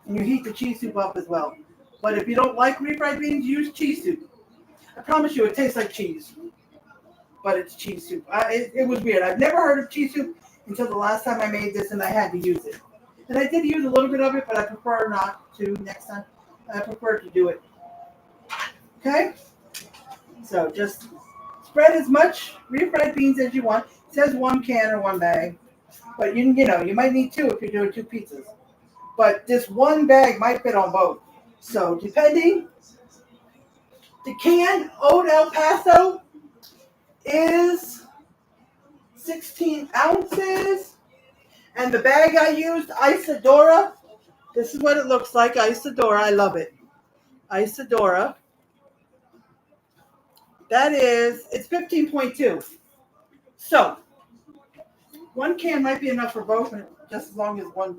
you heat the cheese soup up as well. But if you don't like refried beans, use cheese soup. I promise you, it tastes like cheese. But it's cheese soup. It was weird. I've never heard of cheese soup until the last time I made this, and I had to use it. And I did use a little bit of it, but I prefer not to next time. I prefer to do it. Okay? So just spread as much refried beans as you want. It says 1 can or 1 bag. But you might need 2 if you're doing 2 pizzas. But this 1 bag might fit on both. So depending, the can Old El Paso is 16 ounces. And the bag I used, Isadora. This is what it looks like, Isadora. I love it. Isadora. It's 15.2. So 1 can might be enough for both just as long as one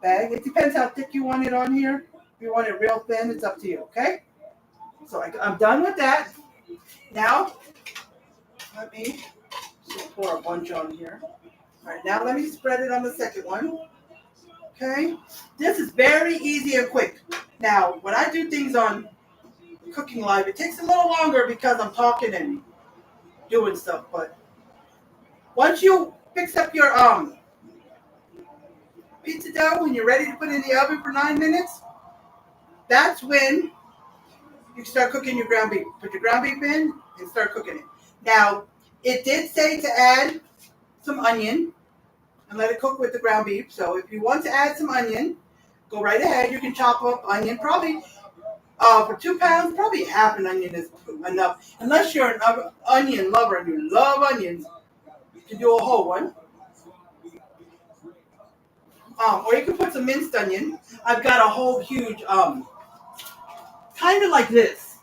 bag. It depends how thick you want it on here. If you want it real thin, it's up to you, okay? So I'm done with that. Now, let me just pour a bunch on here. All right, now let me spread it on the second one. Okay? This is very easy and quick. Now, when I do things on Cooking Live, it takes a little longer because I'm talking and doing stuff, but once you fix up your pizza dough, when you're ready to put it in the oven for 9 minutes, that's when you start cooking your ground beef. Put your ground beef in and start cooking it. Now, it did say to add some onion and let it cook with the ground beef. So if you want to add some onion, go right ahead. You can chop up onion. Probably for 2 pounds, probably half an onion is enough. Unless you're an onion lover and you love onions, you can do a whole one. Or you can put some minced onion. I've got a whole huge, kind of like this.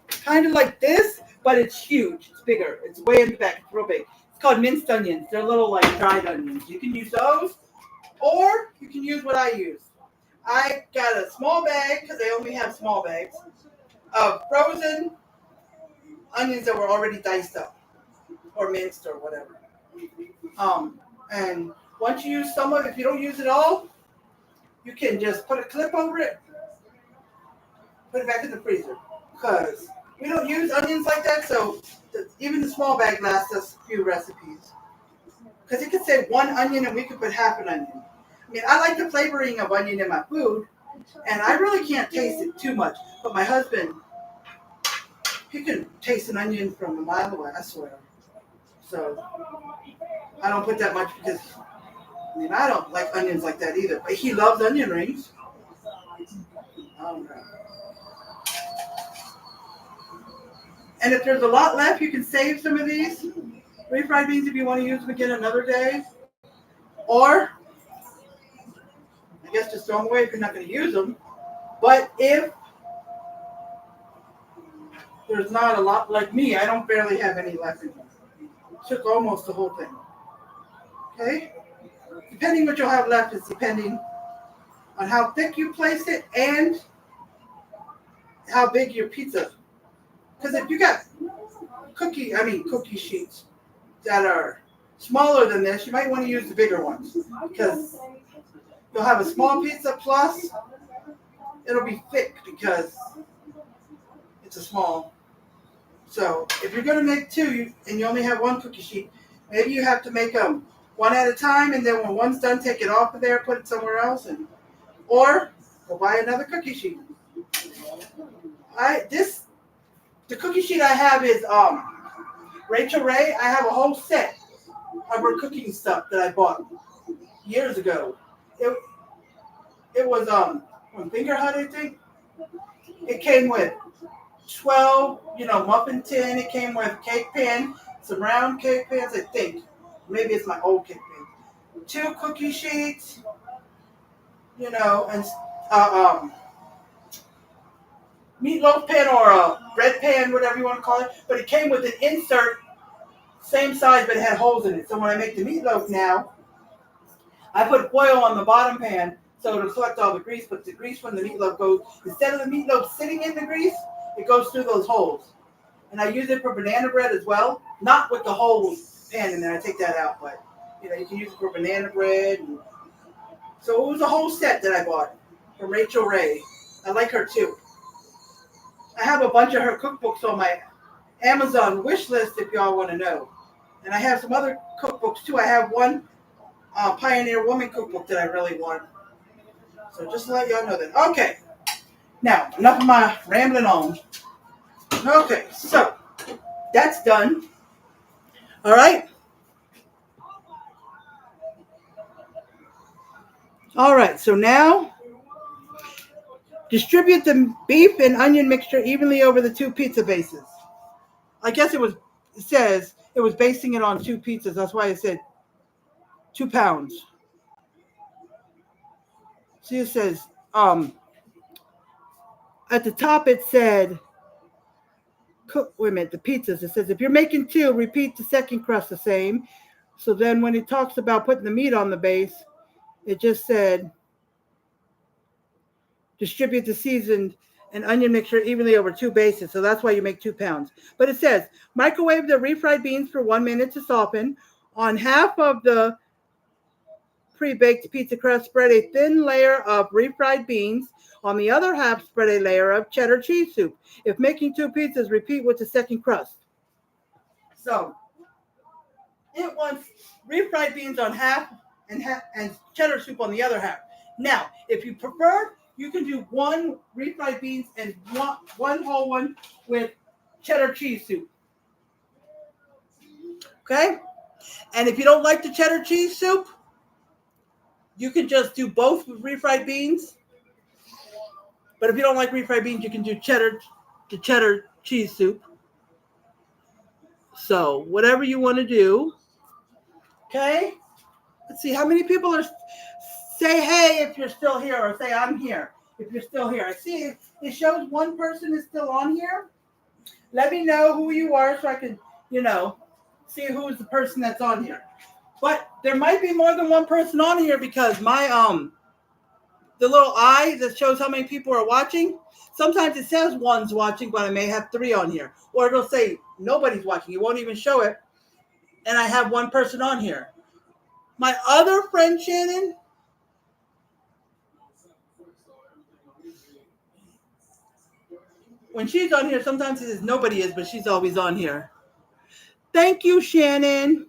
Kind of like this, but it's huge. It's bigger. It's way in the back. It's real big. It's called minced onions. They're little like dried onions. You can use those, or you can use what I use. I got a small bag, because they only have small bags, of frozen onions that were already diced up, or minced, or whatever. And once you use some of it, if you don't use it all, you can just put a clip over it, put it back in the freezer. Because we don't use onions like that, so even the small bag lasts us a few recipes. Because it could say 1 onion and we could put half an onion. I mean, I like the flavoring of onion in my food, and I really can't taste it too much. But my husband, he can taste an onion from a mile away, I swear. So I don't put that much because, I mean, I don't like onions like that either. But he loves onion rings. All right. And if there's a lot left, you can save some of these refried beans if you want to use them again another day. Or, I guess just throw them away if you're not going to use them. But if there's not a lot, like me, I don't barely have any left in here. Took almost the whole thing. Okay? Depending what you'll have left is depending on how thick you place it and how big your pizza. Because if you got cookie sheets that are smaller than this, you might want to use the bigger ones. Because you'll have a small pizza plus it'll be thick because it's a small. So if you're going to make 2 and you only have 1 cookie sheet, maybe you have to make them 1 at a time, and then when one's done, take it off of there, put it somewhere else, or go buy another cookie sheet. The cookie sheet I have is Rachel Ray. I have a whole set of her cooking stuff that I bought years ago. It was from Finger Hut, I think. It came with 12, muffin tin. It came with cake pan, some round cake pans, I think. Maybe it's my old cake pan. 2 cookie sheets, and meatloaf pan or a bread pan, whatever you want to call it. But it came with an insert, same size, but it had holes in it. So when I make the meatloaf now, I put foil on the bottom pan so it'll collect all the grease. But the grease from the meatloaf goes, instead of the meatloaf sitting in the grease, it goes through those holes. And I use it for banana bread as well. Not with the whole pan in there. I take that out. But, you can use it for banana bread. So it was a whole set that I bought from Rachel Ray. I like her too. I have a bunch of her cookbooks on my Amazon wish list if y'all want to know. And I have some other cookbooks too. I have one Pioneer Woman cookbook that I really want. So just to let y'all know that. Okay. Now, enough of my rambling on. Okay, so that's done. All right. All right, so now distribute the beef and onion mixture evenly over the 2 pizza bases. I guess it says it was basing it on 2 pizzas. That's why it said 2 pounds. See, it says, at the top it said, the pizzas. It says, if you're making 2, repeat the second crust the same. So then when it talks about putting the meat on the base, it just said distribute the seasoned and onion mixture evenly over 2 bases. So that's why you make 2 pounds. But it says microwave the refried beans for 1 minute to soften. On half of the pre-baked pizza crust, spread a thin layer of refried beans. On the other half, spread a layer of cheddar cheese soup. If making 2 pizzas, repeat with the second crust. So it wants refried beans on half and cheddar soup on the other half. Now, if you prefer, you can do 1 refried beans and one whole one with cheddar cheese soup. Okay? And if you don't like the cheddar cheese soup, you can just do both with refried beans. But if you don't like refried beans, you can do the cheddar cheese soup. So whatever you want to do. Okay? Let's see how many people are say hey if you're still here, or say I'm here if you're still here. I see it shows one person is still on here. Let me know who you are so I can, see who's the person that's on here. But there might be more than one person on here because my the little eye that shows how many people are watching, sometimes it says one's watching, but I may have 3 on here. Or it'll say nobody's watching. It won't even show it. And I have one person on here. My other friend, Shannon, when she's on here, sometimes it says nobody is, but she's always on here. Thank you, Shannon.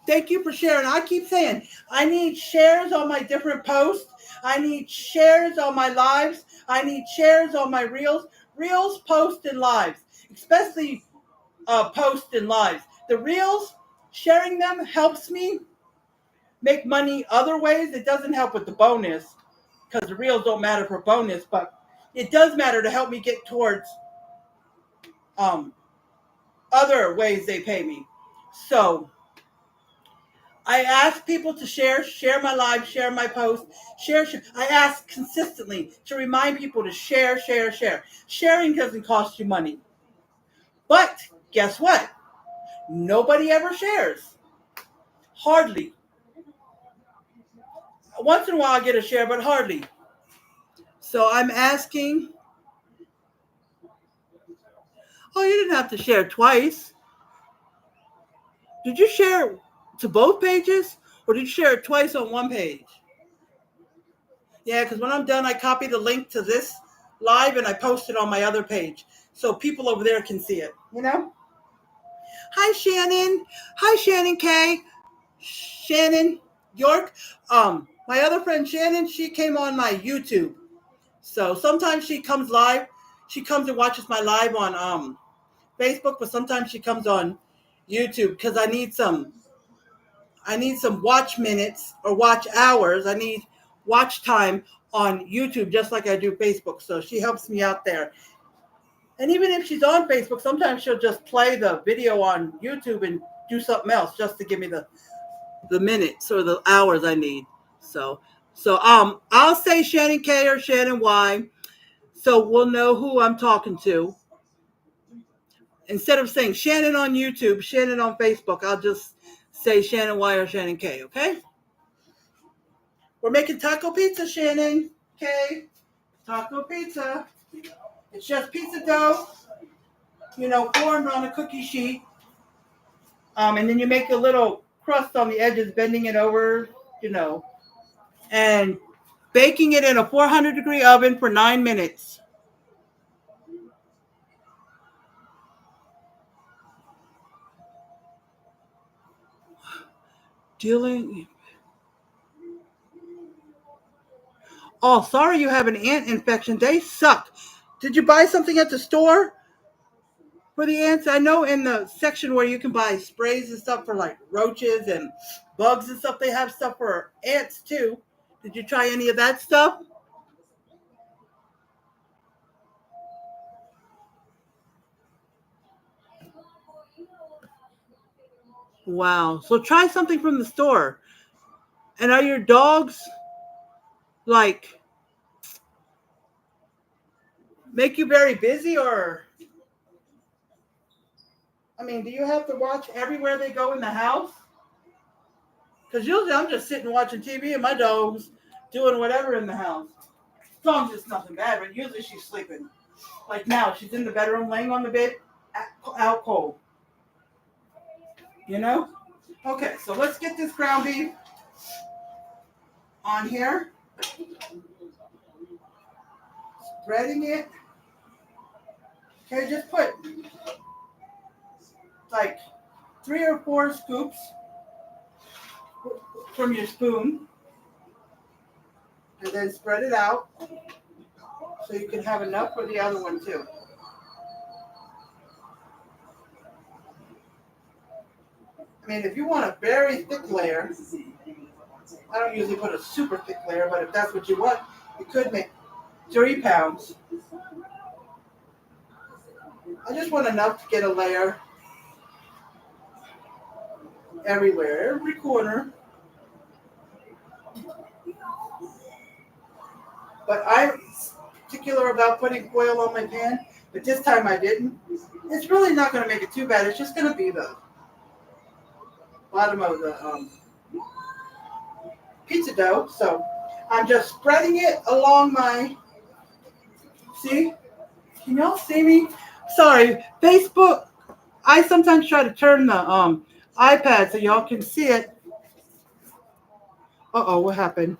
Thank you for sharing. I keep saying, I need shares on my different posts. I need shares on my lives. I need shares on my reels. Reels, posts, and lives. Especially posts and lives. The reels, sharing them helps me make money other ways. It doesn't help with the bonus because the reels don't matter for bonus, but it does matter to help me get towards other ways they pay me. So I ask people to share my live, share my post, share. I ask consistently to remind people to share. Sharing doesn't cost you money. But guess what? Nobody ever shares. Hardly. Once in a while I get a share, but hardly. So I'm asking. Oh, you didn't have to share twice. Did you share to both pages? Or did you share it twice on one page? Yeah, because when I'm done, I copy the link to this live and I post it on my other page so people over there can see it, Hi, Shannon. Hi, Shannon K. Shannon York. My other friend Shannon, she came on my YouTube. So sometimes she comes live. She comes and watches my live on Facebook, but sometimes she comes on YouTube because I need some watch minutes or watch hours. I need watch time on YouTube just like I do Facebook. So she helps me out there. And even if she's on Facebook, sometimes she'll just play the video on YouTube and do something else just to give me the minutes or the hours I need. So I'll say Shannon K or Shannon Y, so we'll know who I'm talking to. Instead of saying Shannon on YouTube, Shannon on Facebook, I'll just say Shannon Y or Shannon K, okay? We're making taco pizza, Shannon K. Taco pizza. It's just pizza dough, formed on a cookie sheet. And then you make a little crust on the edges, bending it over, and baking it in a 400-degree oven for 9 minutes. Oh, sorry you have an ant infection. They suck. Did you buy something at the store for the ants? I know in the section where you can buy sprays and stuff for like roaches and bugs and stuff, they have stuff for ants too. Did you try any of that stuff? Wow. So try something from the store. And are your dogs like make you very busy, or I mean, do you have to watch everywhere they go in the house? Because usually I'm just sitting watching TV and my dog's doing whatever in the house. As long as it's nothing bad, but usually she's sleeping. Like now, she's in the bedroom laying on the bed, out cold. You know? Okay, so let's get this ground beef on here. Spreading it. Okay, just put like 3 or 4 scoops from your spoon. And then spread it out so you can have enough for the other one too. I mean, if you want a very thick layer, I don't usually put a super thick layer, but if that's what you want, you could make 3 pounds. I just want enough to get a layer everywhere, every corner. But I'm particular about putting oil on my pan, but this time I didn't. It's really not going to make it too bad. It's just going to be the bottom of the pizza dough. So I'm just spreading it along my, see? Can y'all see me? Sorry, Facebook. I sometimes try to turn the iPad so y'all can see it. Uh-oh, what happened?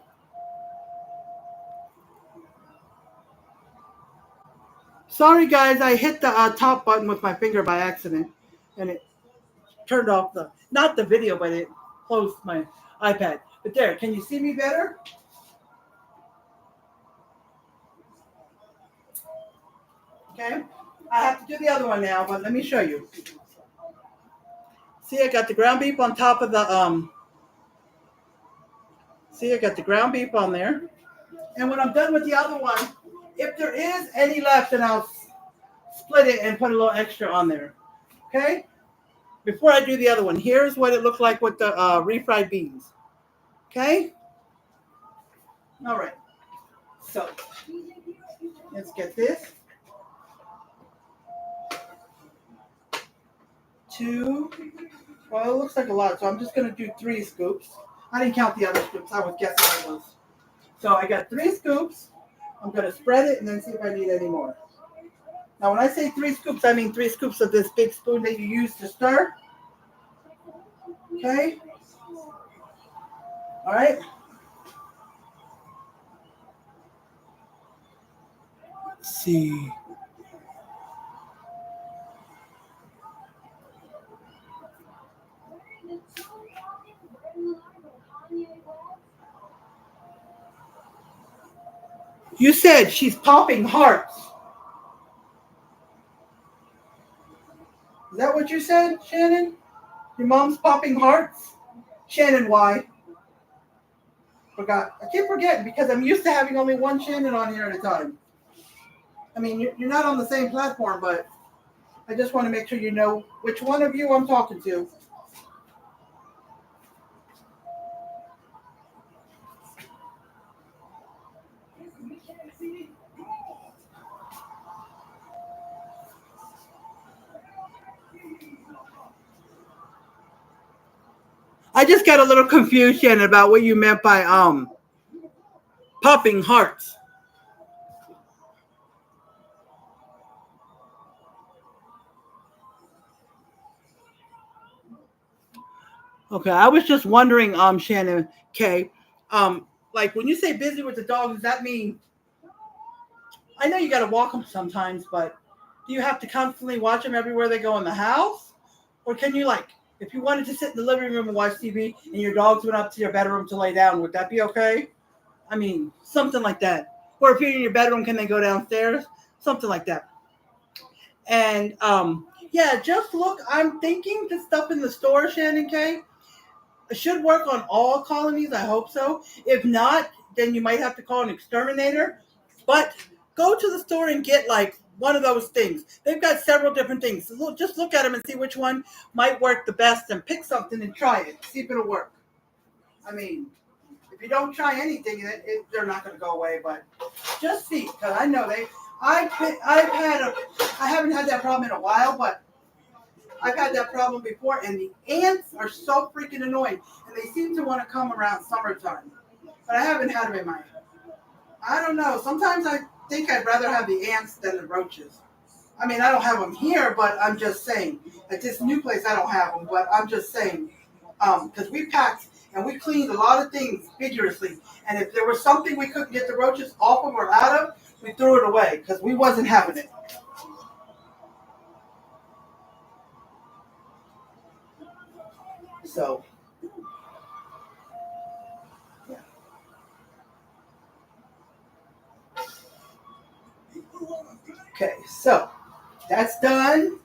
Sorry, guys, I hit the top button with my finger by accident, and it turned off not the video, but it closed my iPad. But there, can you see me better? Okay, I have to do the other one now, but let me show you. See, I got the ground beef on top of the, see, I got the ground beef on there. And when I'm done with the other one, if there is any left, then I'll split it and put a little extra on there. Okay? Before I do the other one, here's what it looked like with the refried beans. Okay? All right. So, let's get this. 2. Well, it looks like a lot, so I'm just going to do 3 scoops. I didn't count the other scoops. I was guessing it was. So I got 3 scoops. I'm going to spread it and then see if I need any more. Now, when I say 3 scoops, I mean 3 scoops of this big spoon that you use to stir. Okay? All right? Let's see. You said she's popping hearts. Is that what you said, Shannon? Your mom's popping hearts? Shannon, why? Forgot. I keep forgetting because I'm used to having only one Shannon on here at a time. I mean, you're not on the same platform, but I just want to make sure you know which one of you I'm talking to. I just got a little confusion about what you meant by popping hearts. Okay, I was just wondering, Shannon K, like when you say busy with the dog, does that mean? I know you got to walk them sometimes, but do you have to constantly watch them everywhere they go in the house, or can you like, if you wanted to sit in the living room and watch TV, and your dogs went up to your bedroom to lay down, would that be okay? I mean, something like that. Or if you're in your bedroom, can they go downstairs? Something like that. And yeah, just look. I'm thinking the stuff in the store, Shannon K, should work on all colonies. I hope so. If not, then you might have to call an exterminator. But go to the store and get like one of those things. They've got several different things. So just look at them and see which one might work the best, and pick something and try it. See if it'll work. I mean, if you don't try anything, they're not going to go away. But just see, because I know I haven't had that problem in a while, but I've had that problem before, and the ants are so freaking annoying, and they seem to want to come around summertime. But I haven't had them in my. I don't know. Sometimes I think I'd rather have the ants than the roaches. I mean, I don't have them here, but I'm just saying. At this new place, I don't have them, but I'm just saying. Because we packed and we cleaned a lot of things vigorously, and if there was something we couldn't get the roaches off of or out of, we threw it away because we wasn't having it. So, yeah. Okay, so that's done.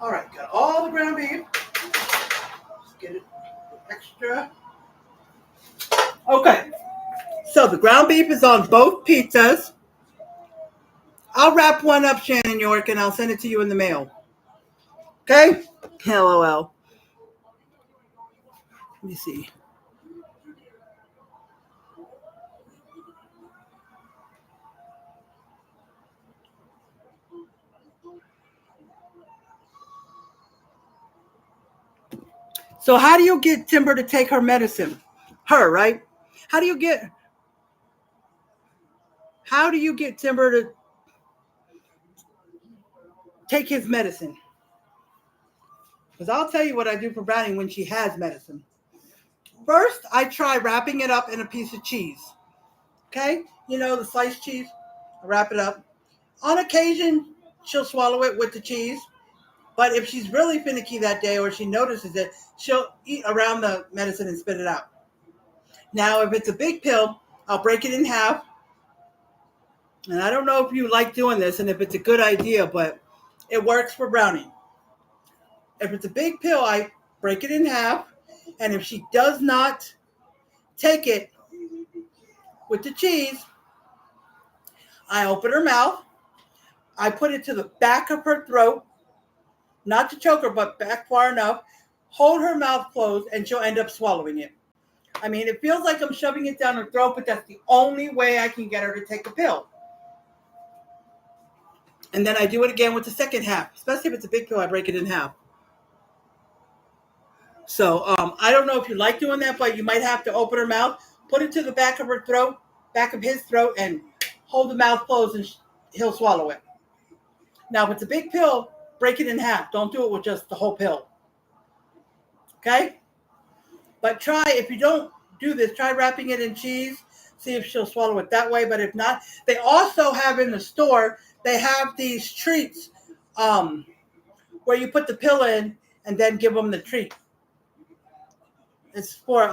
All right, got all the ground beef. Let's get it extra. Okay, so the ground beef is on both pizzas. I'll wrap one up, Shannon York, and I'll send it to you in the mail. Okay? LOL. Let me see. So how do you get Timber to take her medicine? Her, right? How do you get Timber to take his medicine? Because I'll tell you what I do for Brownie when she has medicine. First, I try wrapping it up in a piece of cheese. Okay? You know, the sliced cheese. I wrap it up. On occasion, she'll swallow it with the cheese. But if she's really finicky that day or she notices it, she'll eat around the medicine and spit it out. Now, if it's a big pill, I'll break it in half. And I don't know if you like doing this and if it's a good idea, but it works for Brownie. If it's a big pill, I break it in half. And if she does not take it with the cheese, I open her mouth. I put it to the back of her throat, not to choke her, but back far enough. Hold her mouth closed, and she'll end up swallowing it. I mean, it feels like I'm shoving it down her throat, but that's the only way I can get her to take a pill. And then I do it again with the second half. Especially if it's a big pill, I break it in half. So I don't know if you like doing that, but you might have to open her mouth, put it to the back of her throat, back of his throat, and hold the mouth closed, and he'll swallow it. Now, if it's a big pill, break it in half. Don't do it with just the whole pill. Okay? But try, if you don't do this, try wrapping it in cheese. See if she'll swallow it that way. But if not, they also have in the store, they have these treats where you put the pill in and then give them the treat. It's for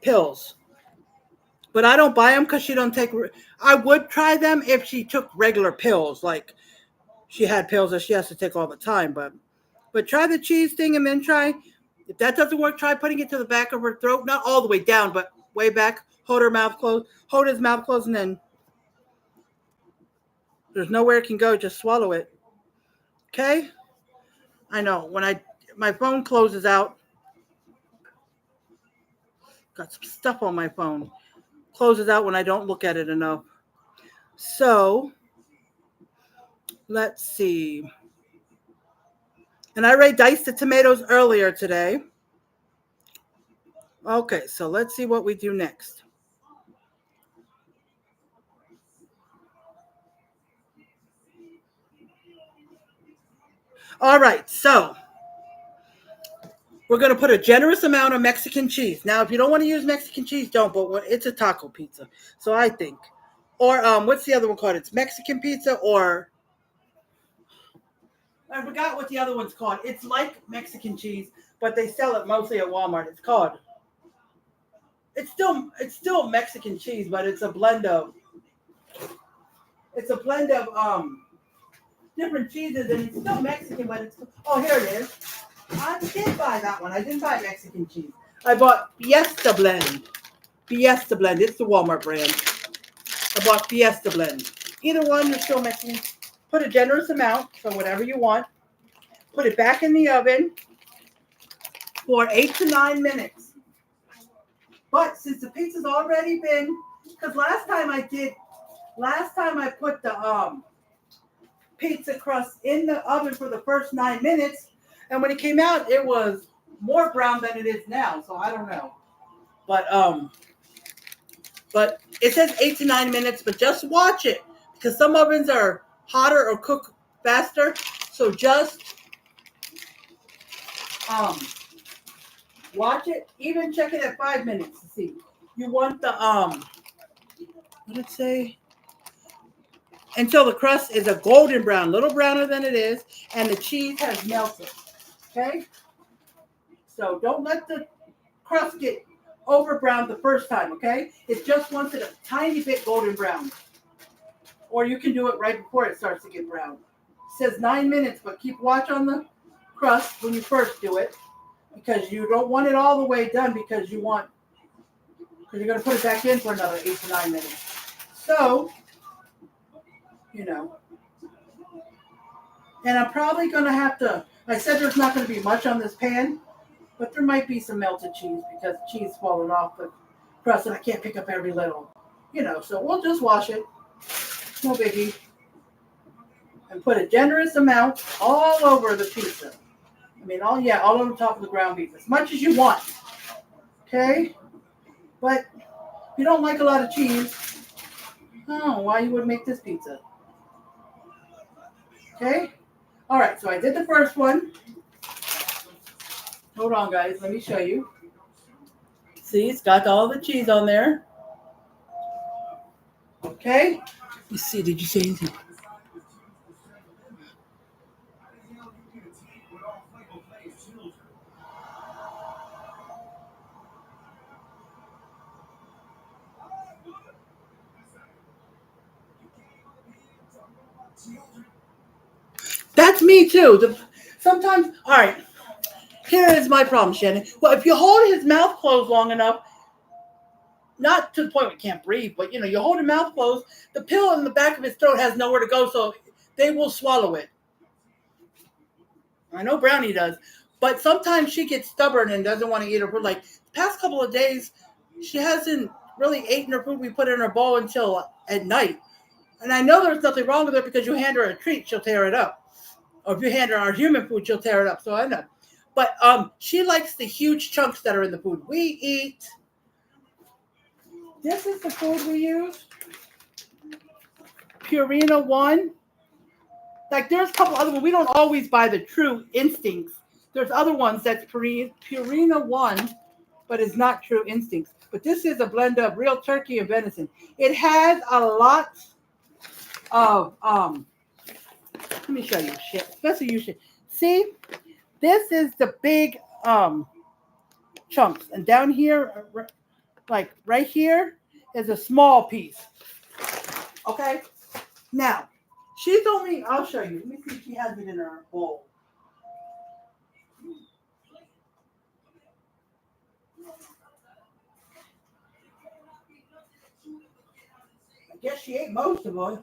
pills. But I don't buy them because she don't take. I would try them if she took regular pills, like she had pills that she has to take all the time. But try the cheese thing and then try. If that doesn't work, try putting it to the back of her throat, not all the way down, but way back. Hold her mouth closed. Hold his mouth closed, and then there's nowhere it can go. Just swallow it. Okay? I know when my phone closes out. Got some stuff on my phone. Closes out when I don't look at it enough. So let's see. And I already diced the tomatoes earlier today. Okay, so let's see what we do next. All right, so we're going to put a generous amount of Mexican cheese. Now, if you don't want to use Mexican cheese, don't, but it's a taco pizza. So I think. Or what's the other one called? It's Mexican pizza, or I forgot what the other one's called. It's like Mexican cheese, but they sell it mostly at Walmart. It's still Mexican cheese, but it's a blend of different cheeses, and it's still Mexican, but here it is. I did buy that one. I didn't buy Mexican cheese. I bought Fiesta Blend. Fiesta Blend. It's the Walmart brand. I bought Fiesta Blend. Either one, you're still mixing. Put a generous amount, so whatever you want. Put it back in the oven for 8 to 9 minutes. But since the pizza's already been, because last time I put the pizza crust in the oven for the first 9 minutes, and when it came out, it was more brown than it is now. So I don't know. But it says 8 to 9 minutes, but just watch it because some ovens are hotter or cook faster. So just watch it. Even check it at 5 minutes to see. You want the what did it say? Until the crust is a golden brown, a little browner than it is, and the cheese has melted. Okay? So don't let the crust get over browned the first time, okay? It just wants it a tiny bit golden brown. Or you can do it right before it starts to get brown. It says 9 minutes, but keep watch on the crust when you first do it because you don't want it all the way done because you're going to put it back in for another 8 to 9 minutes. So, and I'm probably going to have to, I said there's not going to be much on this pan, but there might be some melted cheese because the cheese is falling off the crust and I can't pick up every little, so we'll just wash it. No biggie. And put a generous amount all over the pizza. All over the top of the ground beef, as much as you want. Okay? But if you don't like a lot of cheese, I don't know why you would make this pizza. Okay? All right, so I did the first one. Hold on, guys. Let me show you. See, it's got all the cheese on there. Okay? Let's see. Did you say anything? That's me too. Sometimes, all right. Here is my problem, Shannon. Well, if you hold his mouth closed long enough, not to the point where he can't breathe, but you hold his mouth closed, the pill in the back of his throat has nowhere to go, so they will swallow it. I know Brownie does, but sometimes she gets stubborn and doesn't want to eat her food. Like the past couple of days, she hasn't really eaten her food we put in her bowl until at night. And I know there's nothing wrong with her because you hand her a treat, she'll tear it up. Or if you hand her our human food, she'll tear it up. So I know. But she likes the huge chunks that are in the food. We eat. This is the food we use. Purina One. Like there's a couple other ones. We don't always buy the True Instincts. There's other ones that's Purina One, but it's not True Instincts. But this is a blend of real turkey and venison. It has a lot of let me show you shit. Especially you should see. This is the big chunks, and down here, like right here, is a small piece. Okay. Now, she's only. I'll show you. Let me see if she has it in her bowl. I guess she ate most of it.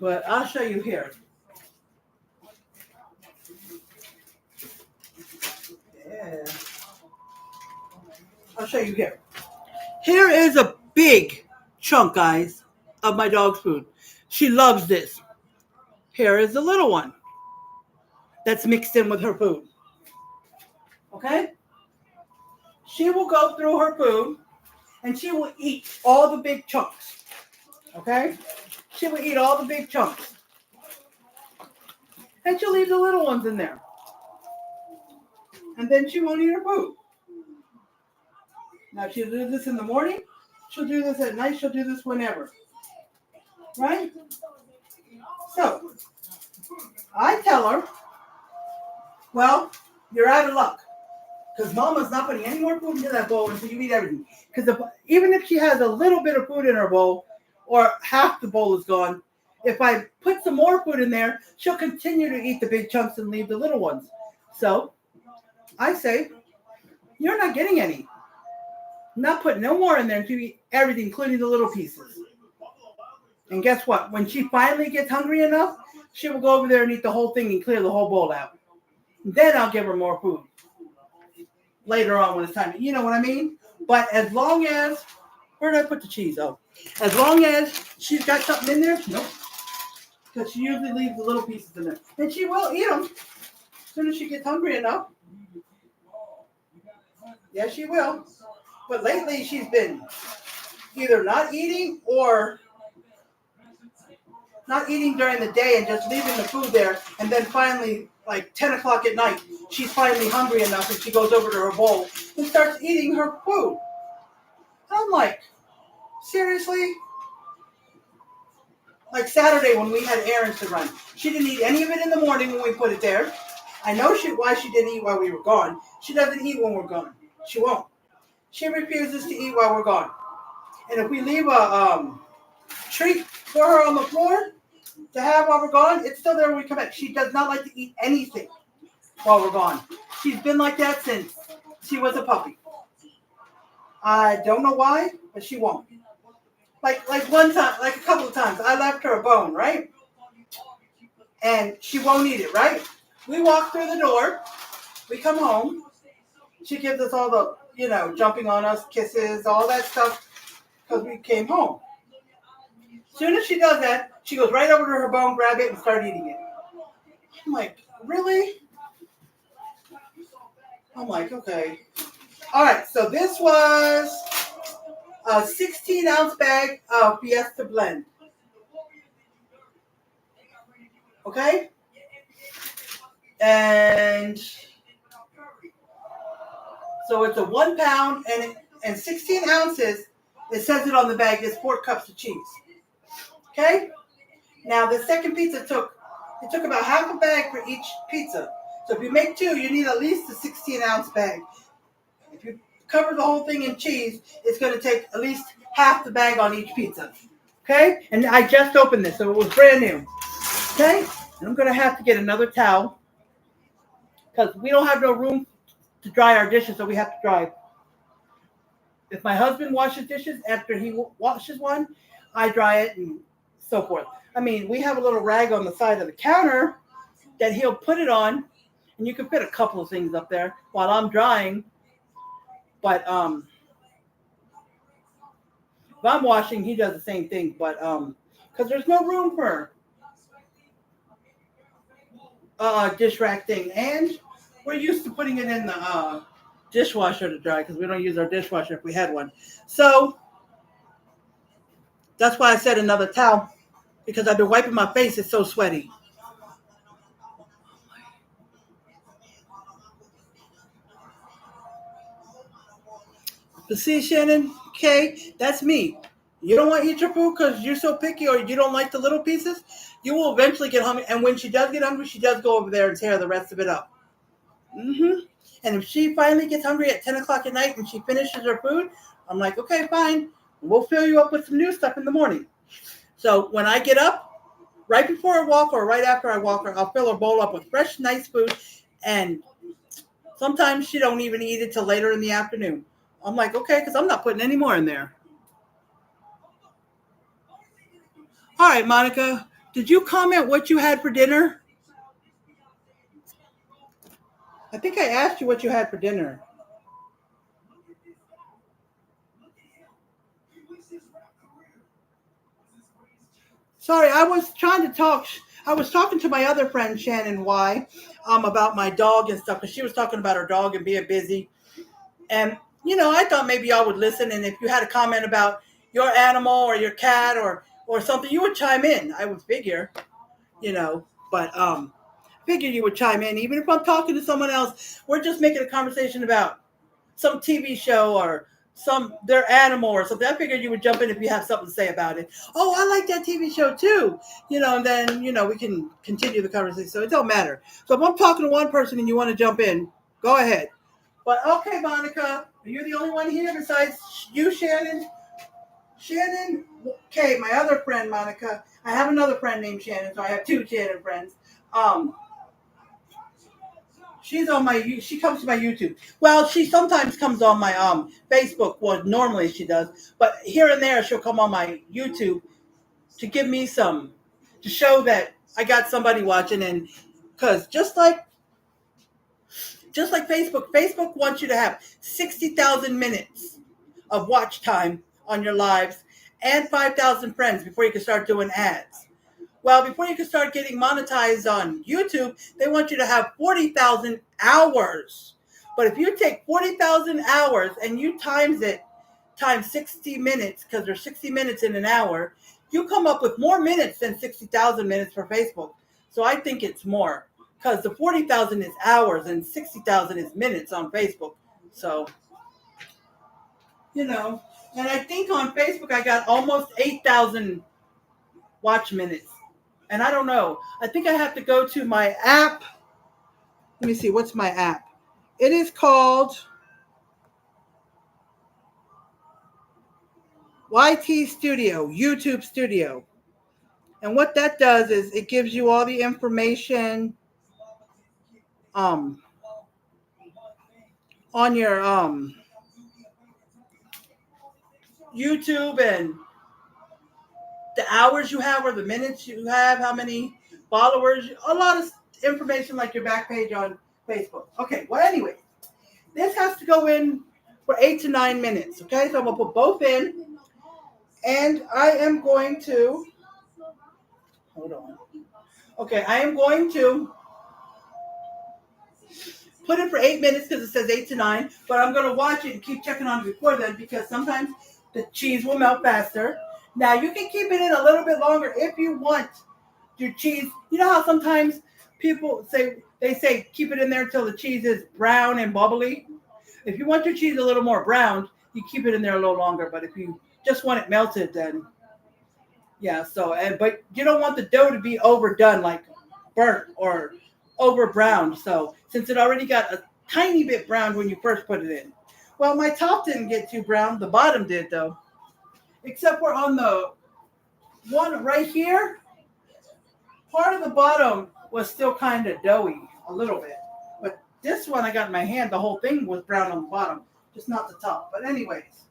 But I'll show you here. Yeah. I'll show you here. Here is a big chunk, guys, of my dog's food. She loves this. Here is the little one that's mixed in with her food. Okay? She will go through her food and she will eat all the big chunks. Okay? She will eat all the big chunks. And she'll leave the little ones in there. And then she won't eat her food. Now, she'll do this in the morning. She'll do this at night. She'll do this whenever. Right? So, I tell her, well, you're out of luck. Because Mama's not putting any more food into that bowl until you eat everything. Because even if she has a little bit of food in her bowl, or half the bowl is gone, if I put some more food in there, she'll continue to eat the big chunks and leave the little ones. So I say, you're not getting any. Not putting no more in there until you eat everything, including the little pieces. And guess what? When she finally gets hungry enough, she will go over there and eat the whole thing and clear the whole bowl out. Then I'll give her more food later on when it's time. You know what I mean? But as long as, where did I put the cheese? Oh, as long as she's got something in there, nope. Because she usually leaves the little pieces in there. And she will eat them as soon as she gets hungry enough. Yeah, she will. But lately she's been either not eating or not eating during the day and just leaving the food there. And then finally, like 10 o'clock at night, she's finally hungry enough and she goes over to her bowl and starts eating her food. I'm like, seriously? Like Saturday when we had errands to run. She didn't eat any of it in the morning when we put it there. I know why she didn't eat while we were gone. She doesn't eat when we're gone. She won't. She refuses to eat while we're gone. And if we leave a treat for her on the floor to have while we're gone, it's still there when we come back. She does not like to eat anything while we're gone. She's been like that since she was a puppy. I don't know why, but she won't. Like one time, like a couple of times, I left her a bone, right? And she won't eat it, right? We walk through the door. We come home. She gives us all the, jumping on us, kisses, all that stuff, because we came home. As soon as she does that, she goes right over to her bone, grab it, and start eating it. I'm like, really? I'm like, okay. All right, so this was a 16-ounce bag of Fiesta Blend. Okay? And so it's a 1 pound and 16 ounces. It says it on the bag. It's 4 cups of cheese. Okay? Now the second pizza took about half a bag for each pizza. So if you make 2, you need at least a 16-ounce bag. If you cover the whole thing in cheese, it's going to take at least half the bag on each pizza. Okay? And I just opened this, so it was brand new. Okay? And I'm going to have to get another towel because we don't have no room to dry our dishes, so we have to dry. If my husband washes dishes after he washes one, I dry it and so forth. I mean, we have a little rag on the side of the counter that he'll put it on, and you can fit a couple of things up there while I'm drying. But if I'm washing, he does the same thing. But because there's no room for dish rack thing, and we're used to putting it in the dishwasher to dry because we don't use our dishwasher if we had one. So that's why I said another towel, because I've been wiping my face. It's so sweaty. But see, Shannon, okay, that's me. You don't want to eat your food because you're so picky or you don't like the little pieces. You will eventually get hungry. And when she does get hungry, she does go over there and tear the rest of it up. Mm-hmm. And if she finally gets hungry at 10 o'clock at night and she finishes her food, I'm like, okay, fine. We'll fill you up with some new stuff in the morning. So when I get up, right before I walk or right after I walk her, I'll fill her bowl up with fresh, nice food. And sometimes she don't even eat it till later in the afternoon. I'm like, okay, because I'm not putting any more in there. All right, Monica, did you comment what you had for dinner? I think I asked you what you had for dinner. Sorry, I was trying to talk. I was talking to my other friend, Shannon Y, about my dog and stuff, because she was talking about her dog and being busy. And, I thought maybe y'all would listen, and if you had a comment about your animal or your cat or something, you would chime in. I would figure, but figure you would chime in. Even if I'm talking to someone else, we're just making a conversation about some TV show or their animal or something. I figured you would jump in if you have something to say about it. Oh, I like that TV show too. And then, we can continue the conversation. So it don't matter. So if I'm talking to one person and you want to jump in, go ahead. But okay, Monica, are you the only one here besides you, Shannon? Shannon, okay, my other friend, Monica. I have another friend named Shannon, so I have 2 Shannon friends. She comes to my YouTube. Well, she sometimes comes on my Facebook. Well, normally she does, but here and there she'll come on my YouTube to give me to show that I got somebody watching. And because just like Facebook wants you to have 60,000 minutes of watch time on your lives and 5,000 friends before you can start doing ads. Well, before you can start getting monetized on YouTube, they want you to have 40,000 hours. But if you take 40,000 hours and you times 60 minutes, because there's 60 minutes in an hour, you come up with more minutes than 60,000 minutes for Facebook. So I think it's more, because the 40,000 is hours and 60,000 is minutes on Facebook. So, and I think on Facebook I got almost 8,000 watch minutes. And I don't know. I think I have to go to my app. Let me see. What's my app? It is called YT Studio, YouTube Studio. And what that does is it gives you all the information on your YouTube, and the hours you have or the minutes you have, how many followers, a lot of information like your back page on Facebook. Okay, well, anyway, this has to go in for 8 to 9 minutes. Okay, so I'm going to put both in, and I am going to, hold on. Okay, I am going to put it for 8 minutes because it says 8 to 9, but I'm going to watch it and keep checking on it before then, because sometimes the cheese will melt faster. Now, you can keep it in a little bit longer if you want your cheese. You know how sometimes people say keep it in there until the cheese is brown and bubbly? If you want your cheese a little more brown, you keep it in there a little longer. But if you just want it melted, then yeah. But you don't want the dough to be overdone, like burnt or over browned. So since it already got a tiny bit browned when you first put it in. Well, my top didn't get too brown. The bottom did, though. Except for on the one right here, part of the bottom was still kind of doughy, a little bit. But this one I got in my hand, the whole thing was brown on the bottom, just not the top. But anyways.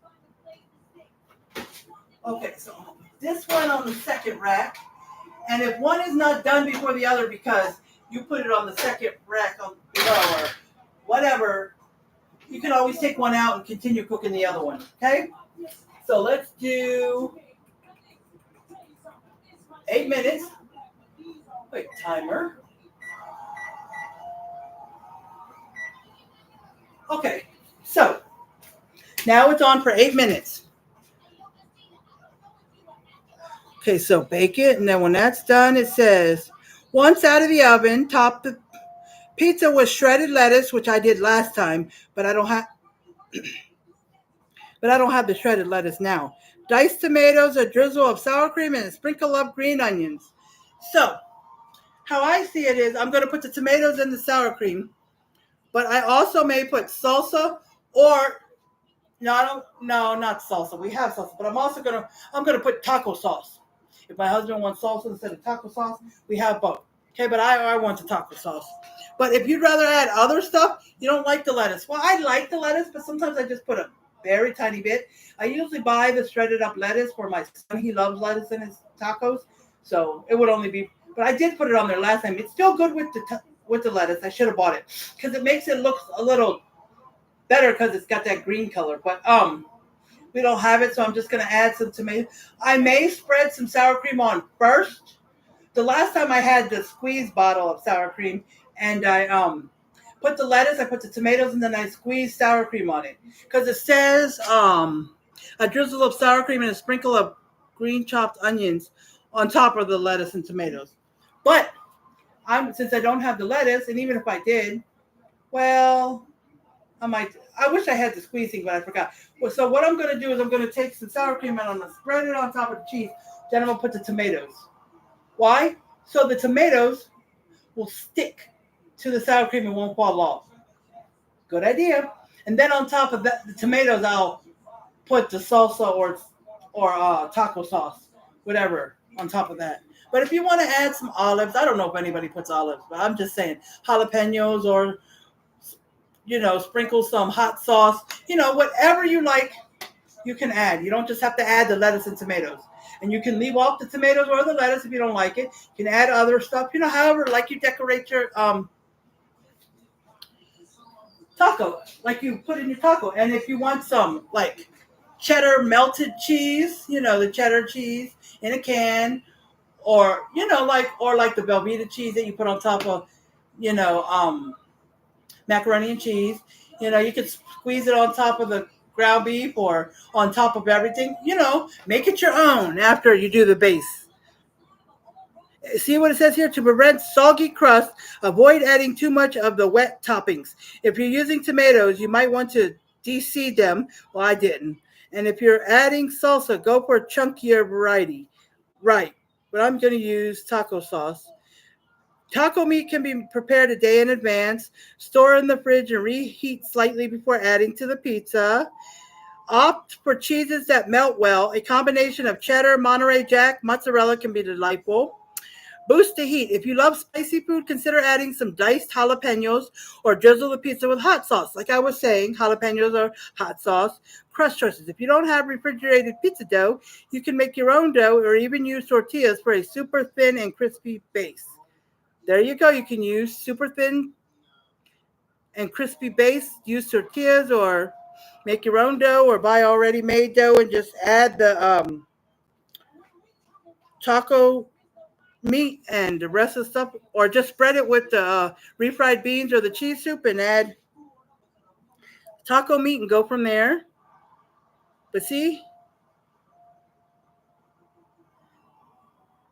Okay, so this one on the second rack. And if one is not done before the other because you put it on the second rack on below or whatever, you can always take one out and continue cooking the other one, okay? So let's do 8 minutes. Wait, timer. Okay, so now it's on for 8 minutes. Okay, so bake it, and then when that's done, it says, once out of the oven, top the pizza with shredded lettuce, which I did last time, but I don't have the shredded lettuce now. Diced tomatoes, a drizzle of sour cream, and a sprinkle of green onions. So, how I see it is I'm going to put the tomatoes in the sour cream, but I also may put salsa or, no, not salsa. We have salsa, but I'm going to put taco sauce. If my husband wants salsa instead of taco sauce, we have both. Okay, but I want the taco sauce. But if you'd rather add other stuff, you don't like the lettuce. Well, I like the lettuce, but sometimes I just put a very tiny bit. I usually buy the shredded up lettuce for my son. He loves lettuce in his tacos. So it would only be, but I did put it on there last time. It's still good with the lettuce. I should have bought it because it makes it look a little better because it's got that green color. But we don't have it, so I'm just going to add some tomatoes. I may spread some sour cream on first. The last time I had the squeeze bottle of sour cream, and I put the lettuce, I put the tomatoes, and then I squeezed sour cream on it. Because it says a drizzle of sour cream and a sprinkle of green chopped onions on top of the lettuce and tomatoes. But since I don't have the lettuce, and even if I did, well, I wish I had the squeezing, but I forgot. Well, so what I'm going to do is I'm going to take some sour cream and I'm going to spread it on top of the cheese. Then I'm going to put the tomatoes. Why? So the tomatoes will stick to the sour cream and won't fall off. Good idea. And then on top of that, the tomatoes, I'll put the salsa or taco sauce, whatever, on top of that. But if you want to add some olives, I don't know if anybody puts olives, but I'm just saying jalapenos sprinkle some hot sauce, whatever you like, you can add. You don't just have to add the lettuce and tomatoes. And you can leave off the tomatoes or the lettuce if you don't like it. You can add other stuff, however, like you decorate your taco, like you put in your taco. And if you want some, like, cheddar melted cheese, the cheddar cheese in a can, or, like the Velveeta cheese that you put on top of, you know, um, macaroni and cheese. You could squeeze it on top of the ground beef or on top of everything. Make it your own after you do the base. See what it says here? To prevent soggy crust, avoid adding too much of the wet toppings. If you're using tomatoes, you might want to de-seed them. Well, I didn't. And if you're adding salsa, go for a chunkier variety. Right. But I'm going to use taco sauce. Taco meat can be prepared a day in advance, store in the fridge, and reheat slightly before adding to the pizza. Opt for cheeses that melt well. A combination of cheddar, Monterey Jack, mozzarella can be delightful. Boost the heat. If you love spicy food, consider adding some diced jalapenos or drizzle the pizza with hot sauce. Like I was saying, jalapenos or hot sauce. Crust choices. If you don't have refrigerated pizza dough, you can make your own dough or even use tortillas for a super thin and crispy base. There you go. You can use super thin and crispy base. Use tortillas or make your own dough or buy already made dough and just add the taco meat and the rest of the stuff, or just spread it with the refried beans or the cheese soup and add taco meat and go from there. But see,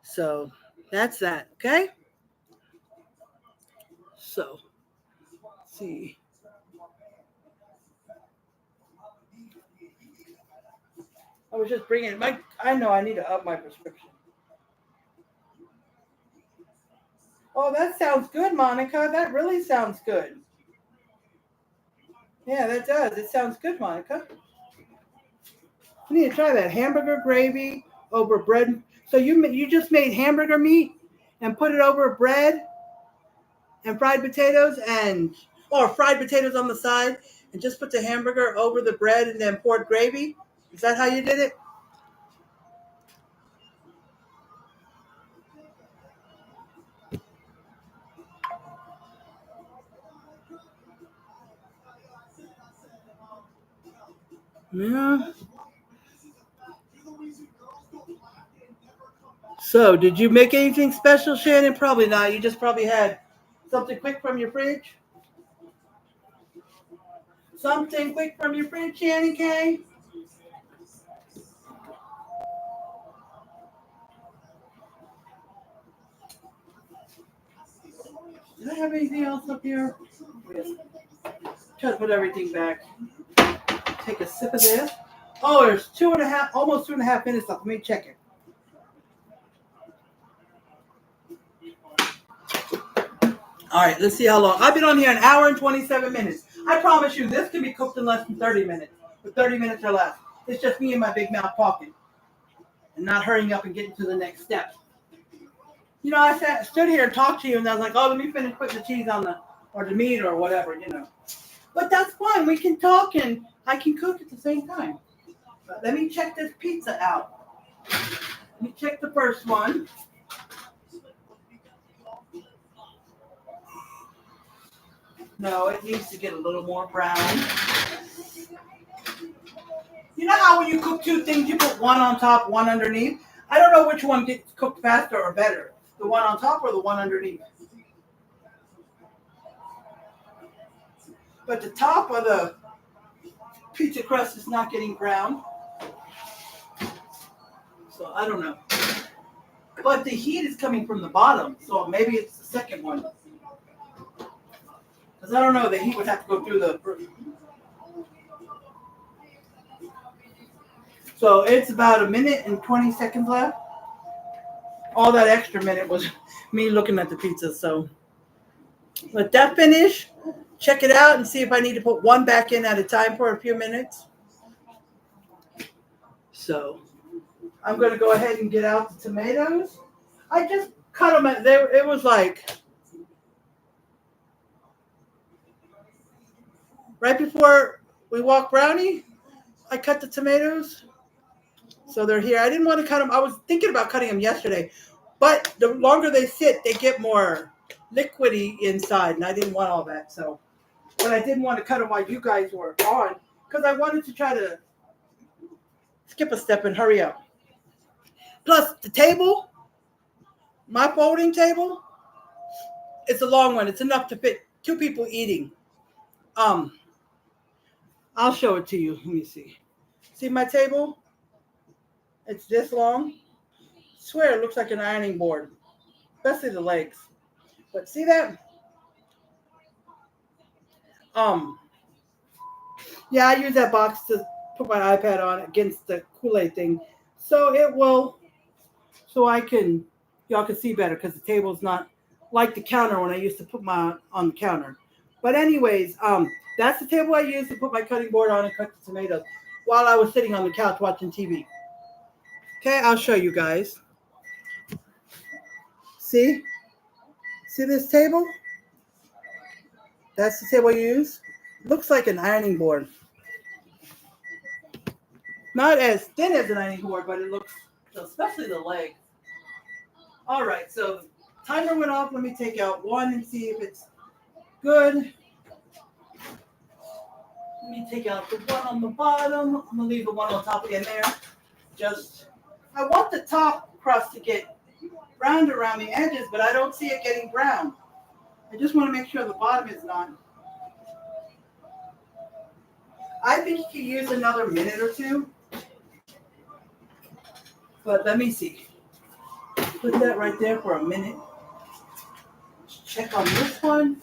so that's that. Okay, so let's see, I was just bringing I know I need to up my prescription. Oh, that sounds good, Monica. That really sounds good. Yeah, that does. It sounds good, Monica. I need to try that hamburger gravy over bread. So you just made hamburger meat and put it over bread and fried potatoes or fried potatoes on the side and just put the hamburger over the bread and then poured gravy. Is that how you did it? Yeah. So, did you make anything special, Shannon? Probably not. You just probably had something quick from your fridge. Something quick from your fridge, Shannon K. Did I have anything else up here? Try to put everything back. Take a sip of this. Oh, there's almost 2.5 minutes left. Let me check it. All right, let's see how long. I've been on here an hour and 27 minutes. I promise you, this can be cooked in less than 30 minutes, or 30 minutes or less. It's just me and my big mouth talking and not hurrying up and getting to the next step. I stood here and talked to you, and I was like, oh, let me finish putting the cheese on or the meat or whatever. But that's fine. We can talk and I can cook at the same time. But let me check this pizza out. Let me check the first one. No, it needs to get a little more brown. You know how when you cook two things, you put one on top, one underneath? I don't know which one gets cooked faster or better. The one on top or the one underneath. But the top of the pizza crust is not getting brown. So I don't know. But the heat is coming from the bottom. So maybe it's the second one. Because I don't know, the heat would have to go through the... So it's about 1 minute and 20 seconds left. All that extra minute was me looking at the pizza. So let that finish. Check it out and see if I need to put one back in at a time for a few minutes. So I'm going to go ahead and get out the tomatoes. I just cut them. It was like Right before we walk brownie, I cut the tomatoes. So they're here. I didn't want to cut them. I was thinking about cutting them yesterday, but the longer they sit, they get more liquidy inside, and I didn't want all that. So, but I didn't want to cut them while you guys were on because I wanted to try to skip a step and hurry up. Plus, the table, my folding table, it's a long one. It's enough to fit two people eating. Um, I'll show it to you. Let me see. See my table? It's this long. I swear it looks like an ironing board, especially the legs. But see that? Um, yeah, I use that box to put my iPad on against the Kool-Aid thing, so it will, so I can, y'all can see better because the table's not like the counter when I used to put my on the counter. But anyways, that's the table I used to put my cutting board on and cut the tomatoes while I was sitting on the couch watching TV. Okay, I'll show you guys. See this table? That's the table I use. Looks like an ironing board. Not as thin as an ironing board, but it looks, especially the leg. All right, so timer went off. Let me take out one and see if it's good. Let me take out the one on the bottom. I'm gonna leave the one on top in there. Just, I want the top crust to get browned around the edges, but I don't see it getting brown. I just want to make sure the bottom is not. I think you could use another minute or two. But let me see. Put that right there for a minute. Check on this one.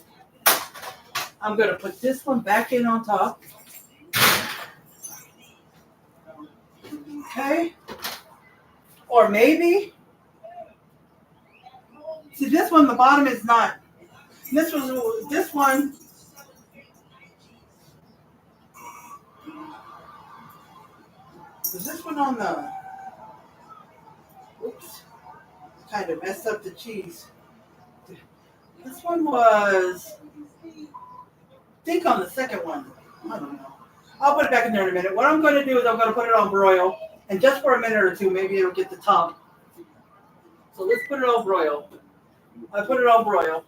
I'm going to put this one back in on top. Okay. Or maybe. See, this one, the bottom is not. This one. Is this one on the. Oops. Kind of messed up the cheese. This one was. I think on the second one. I don't know. I'll put it back in there in a minute. What I'm going to do is I'm going to put it on broil. And just for a minute or two, maybe it'll get the top. So let's put it on broil. I put it on broil.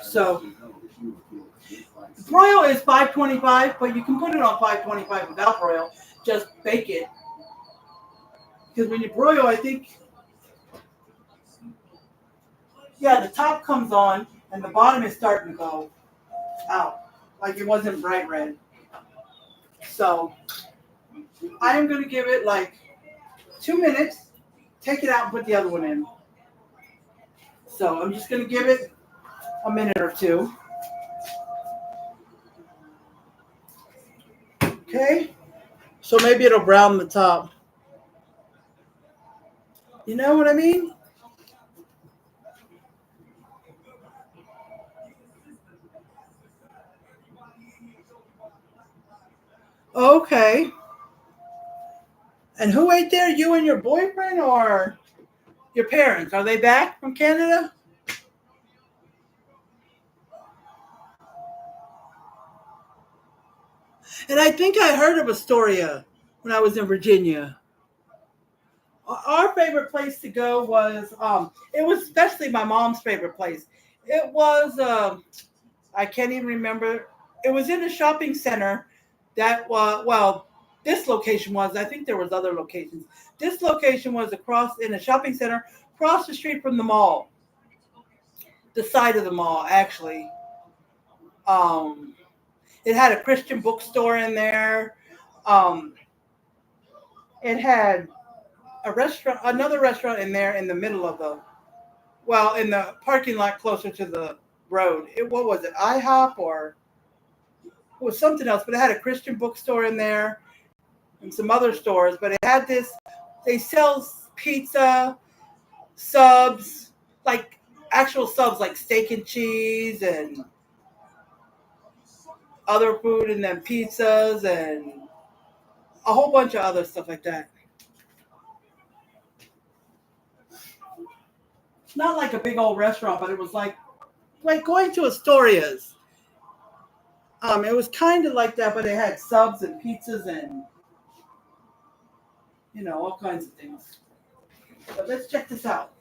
So broil is 525, but you can put it on 525 without broil. Just bake it. Because when you broil, I think, yeah, the top comes on and the bottom is starting to go out. Like it wasn't bright red. So I am going to give it like 2 minutes. Take it out and put the other one in. So I'm just going to give it a minute or two. Okay. So maybe it'll brown the top. You know what I mean? Okay. And who ate there? You and your boyfriend or your parents? Are they back from Canada? And I think I heard of Astoria when I was in Virginia. Our favorite place to go was, it was especially my mom's favorite place. It was, I can't even remember. It was in a shopping center that was, well, this location was, I think there was other locations. This location was across in a shopping center, across the street from the mall. The side of the mall, actually. It had a Christian bookstore in there. It had a restaurant, another restaurant in there in the middle of the, well, in the parking lot closer to the road. What was it, IHOP or it was something else, but it had a Christian bookstore in there and some other stores. But it had this, they sell pizza, subs, like actual subs like steak and cheese and other food, and then pizzas and a whole bunch of other stuff like that. Not like a big old restaurant, but it was like going to Astoria's. It was kind of like that, but it had subs and pizzas and all kinds of things. But let's check this out.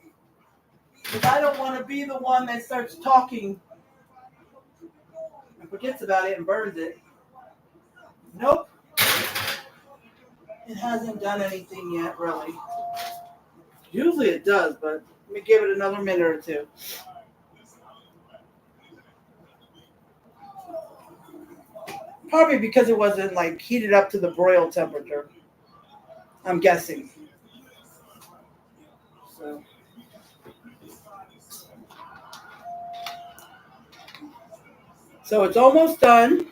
Because I don't want to be the one that starts talking and forgets about it and burns it. Nope. It hasn't done anything yet, really. Usually it does, but let me give it another minute or two. Probably because it wasn't like heated up to the broil temperature. I'm guessing. So. So it's almost done.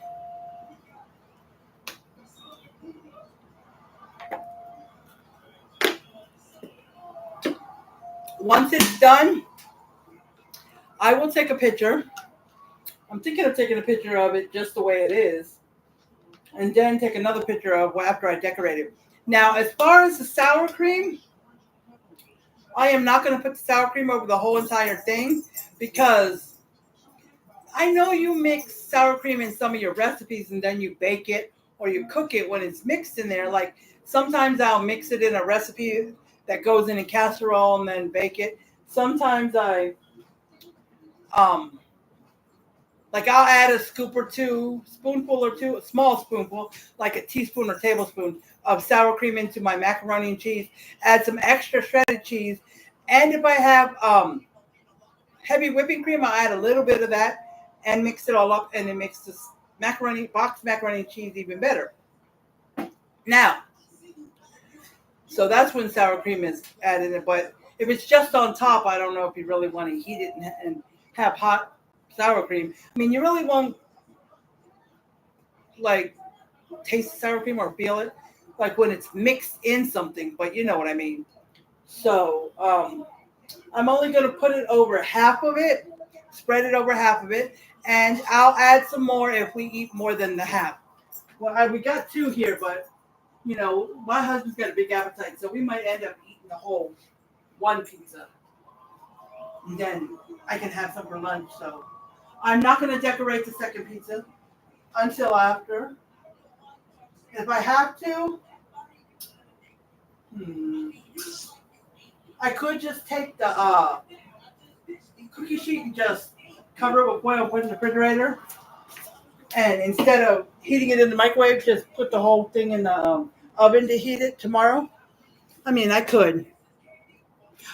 Once it's done, I will take a picture. I'm thinking of taking a picture of it just the way it is, and then take another picture of after I decorate it. Now, as far as the sour cream, I am not going to put the sour cream over the whole entire thing because I know you mix sour cream in some of your recipes and then you bake it or you cook it when it's mixed in there. Like sometimes I'll mix it in a recipe that goes in a casserole and then bake it. Sometimes like I'll add a scoop or two, spoonful or two, a small spoonful, like a teaspoon or tablespoon of sour cream into my macaroni and cheese. Add some extra shredded cheese, and if I have heavy whipping cream, I'll add a little bit of that and mix it all up, and it makes this boxed macaroni and cheese even better. Now, so that's when sour cream is added in, but if it's just on top, I don't know if you really want to heat it and have hot sour cream. I mean, you really won't like taste sour cream or feel it like when it's mixed in something, but you know what I mean. So I'm only going to put it over half of it, spread it over half of it, and I'll add some more if we eat more than the half. Well, we got two here, but my husband's got a big appetite, so we might end up eating the whole one pizza, and then I can have some for lunch. So I'm not going to decorate the second pizza until after. If I have to, I could just take the cookie sheet and just cover it with foil and put it in the refrigerator. And instead of heating it in the microwave, just put the whole thing in the oven to heat it tomorrow. I mean, I could.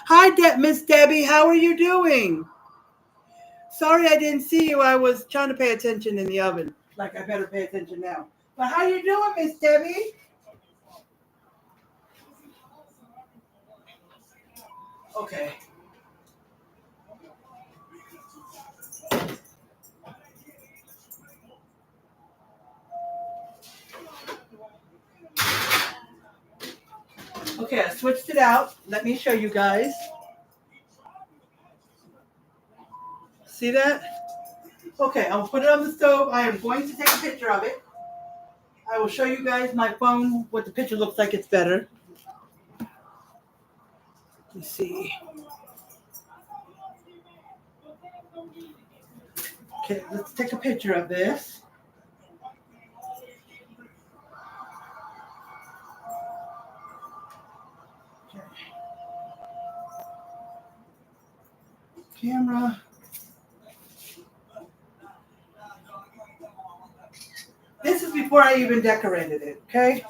Hi, Miss Debbie. How are you doing? Sorry I didn't see you. I was trying to pay attention in the oven. Like, I better pay attention now. But how you doing, Miss Debbie? Okay. Okay, I switched it out. Let me show you guys. See that? Okay, I'll put it on the stove. I am going to take a picture of it. I will show you guys my phone what the picture looks like. It's better. Let's see. Okay, let's take a picture of this. Okay. Camera. This is before I even decorated it, okay?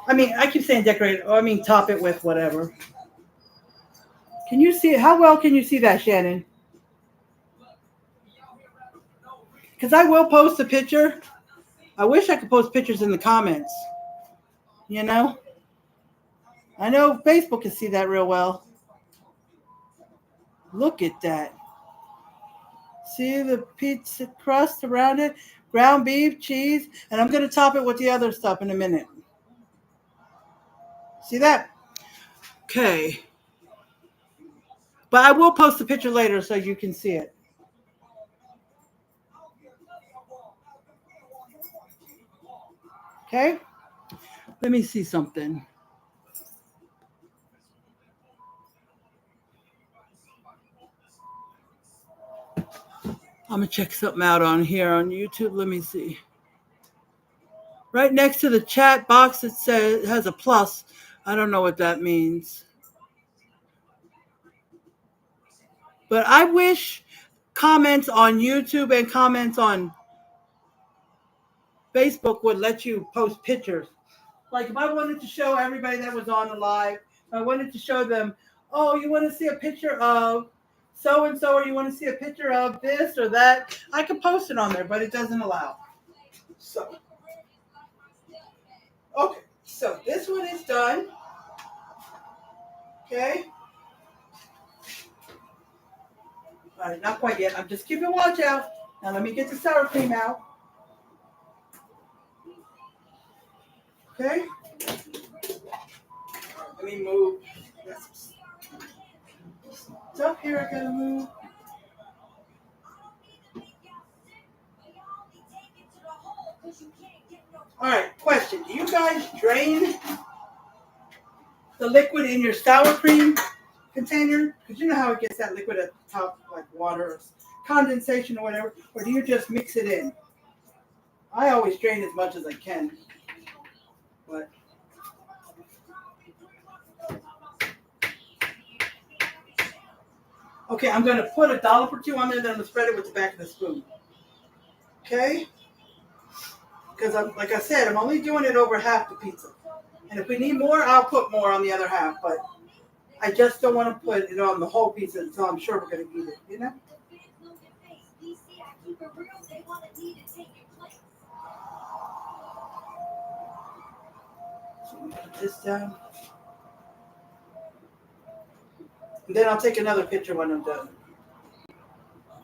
I mean, I keep saying decorate. I mean, top it with whatever. Can you see it? How well can you see that, Shannon? Because I will post a picture. I wish I could post pictures in the comments. You know? I know Facebook can see that real well. Look at that. See the pizza crust around it? Ground beef, cheese, and I'm going to top it with the other stuff in a minute. See that? Okay. But I will post a picture later so you can see it. Okay? Let me see something. I'm going to check something out on here on YouTube. Let me see. Right next to the chat box, it says it has a plus. I don't know what that means. But I wish comments on YouTube and comments on Facebook would let you post pictures. Like if I wanted to show everybody that was on the live, if I wanted to show them, oh, you want to see a picture of so and so, or you want to see a picture of this or that, I can post it on there, but it doesn't allow. So, okay, so this one is done. Okay. All right, not quite yet. I'm just keeping watch out. Now let me get the sour cream out. Okay. Let me move. Stuff here I gotta move. All right, question. Do you guys drain the liquid in your sour cream container? Because you know how it gets that liquid at the top, like water or condensation or whatever, or do you just mix it in? I always drain as much as I can. But okay, I'm going to put a dollop or two on there, then I'm going to spread it with the back of the spoon. Okay? Because, like I said, I'm only doing it over half the pizza. And if we need more, I'll put more on the other half. But I just don't want to put it on the whole pizza until I'm sure we're going to eat it, you know? So put this down. And then I'll take another picture when I'm done.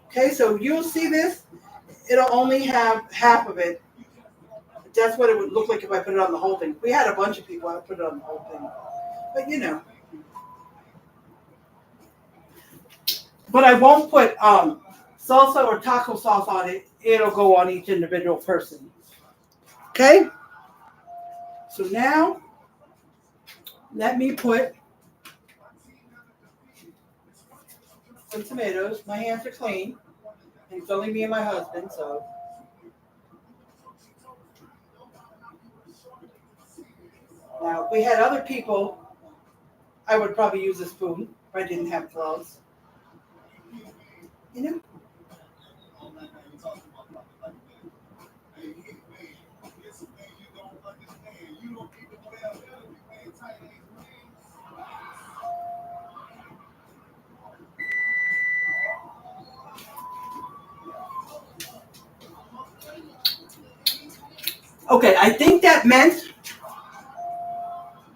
Okay, so you'll see this. It'll only have half of it. That's what it would look like if I put it on the whole thing. If we had a bunch of people, I'd put it on the whole thing. But you know. But I won't put salsa or taco sauce on it. It'll go on each individual person. Okay? So now, let me put some tomatoes. My hands are clean. And it's only me and my husband, so. Now, if we had other people, I would probably use a spoon if I didn't have gloves. You know? Okay, I think that meant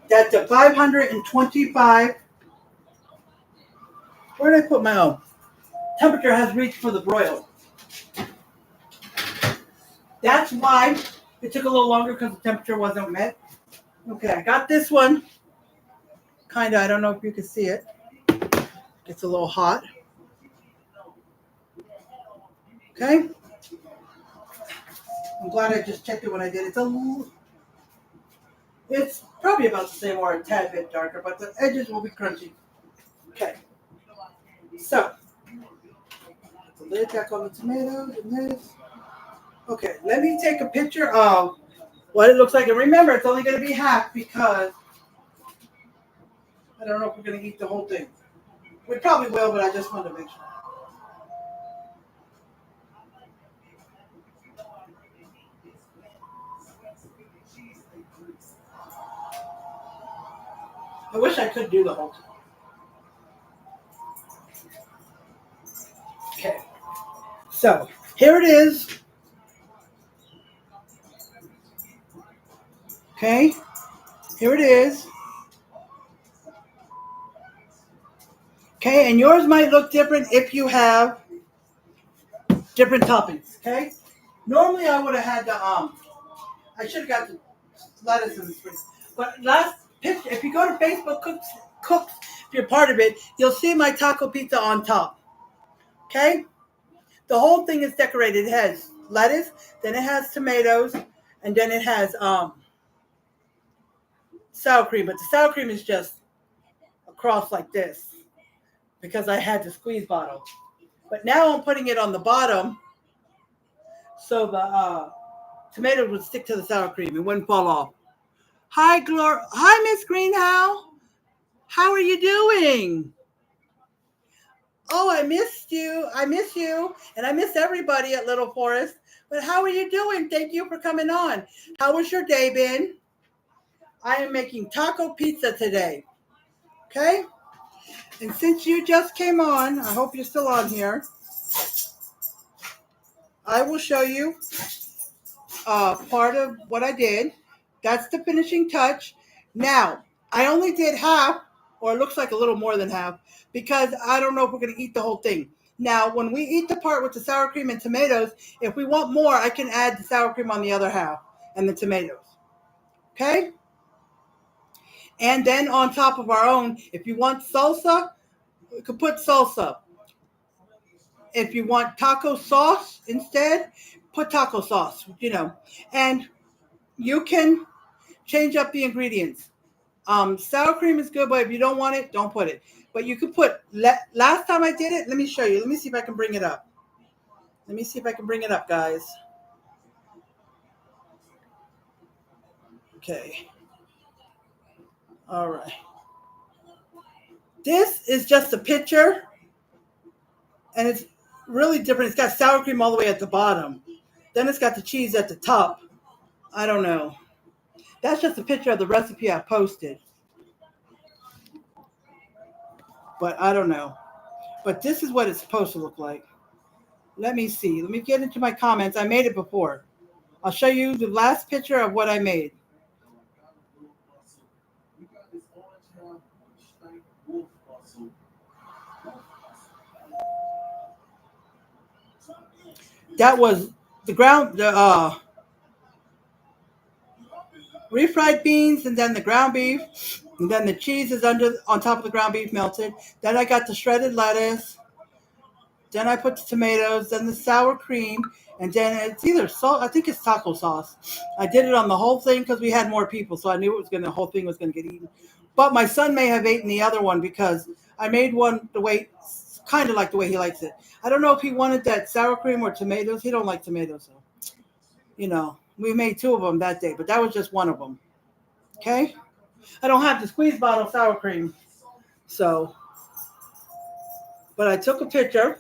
that the 525, where did I put my own? Temperature has reached for the broil. That's why it took a little longer because the temperature wasn't met. Okay, I got this one. Kind of, I don't know if you can see it. It's a little hot. Okay. I'm glad I just checked it when I did. It's probably about the same or a tad bit darker, but the edges will be crunchy. Okay. So, the lid back on the tomatoes and this. Okay, let me take a picture of what it looks like. And remember, it's only going to be half because I don't know if we're going to eat the whole thing. We probably will, but I just wanted to make sure. I wish I could do the whole thing. Okay. So, here it is. Okay. Here it is. Okay, and yours might look different if you have different toppings. Okay. Normally, I would have had the I should have got the lettuce in the spring. But last picture, if you go to Facebook Cooks, if you're part of it, you'll see my taco pizza on top. Okay? The whole thing is decorated. It has lettuce, then it has tomatoes, and then it has sour cream. But the sour cream is just across like this because I had the squeeze bottle. But now I'm putting it on the bottom so the tomatoes would stick to the sour cream. It wouldn't fall off. Hi, Miss Greenhow. How are you doing? Oh, I missed you. I miss you. And I miss everybody at Little Forest. But how are you doing? Thank you for coming on. How was your day been? I am making taco pizza today. Okay? And since you just came on, I hope you're still on here. I will show you part of what I did. That's the finishing touch. Now, I only did half, or it looks like a little more than half, because I don't know if we're going to eat the whole thing. Now, when we eat the part with the sour cream and tomatoes, if we want more, I can add the sour cream on the other half and the tomatoes. Okay? And then on top of our own, if you want salsa, we could put salsa. If you want taco sauce instead, put taco sauce, And you can change up the ingredients. Sour cream is good, but if you don't want it, don't put it. But you could put, last time I did it, let me show you. Let me see if I can bring it up. Guys. Okay. All right. This is just a picture, and it's really different. It's got sour cream all the way at the bottom. Then it's got the cheese at the top. I don't know. That's just a picture of the recipe I posted. But I don't know. But this is what it's supposed to look like. Let me see. Let me get into my comments. I made it before. I'll show you the last picture of what I made. That was the refried beans, and then the ground beef, and then the cheese is on top of the ground beef melted. Then I got the shredded lettuce. Then I put the tomatoes, then the sour cream, and then it's either salt. I think it's taco sauce. I did it on the whole thing because we had more people, so I knew the whole thing was gonna get eaten. But my son may have eaten the other one because I made one kind of like the way he likes it. I don't know if he wanted that sour cream or tomatoes. He don't like tomatoes, so we made two of them that day, but that was just one of them. Okay, I don't have the squeeze bottle sour cream, but I took a picture.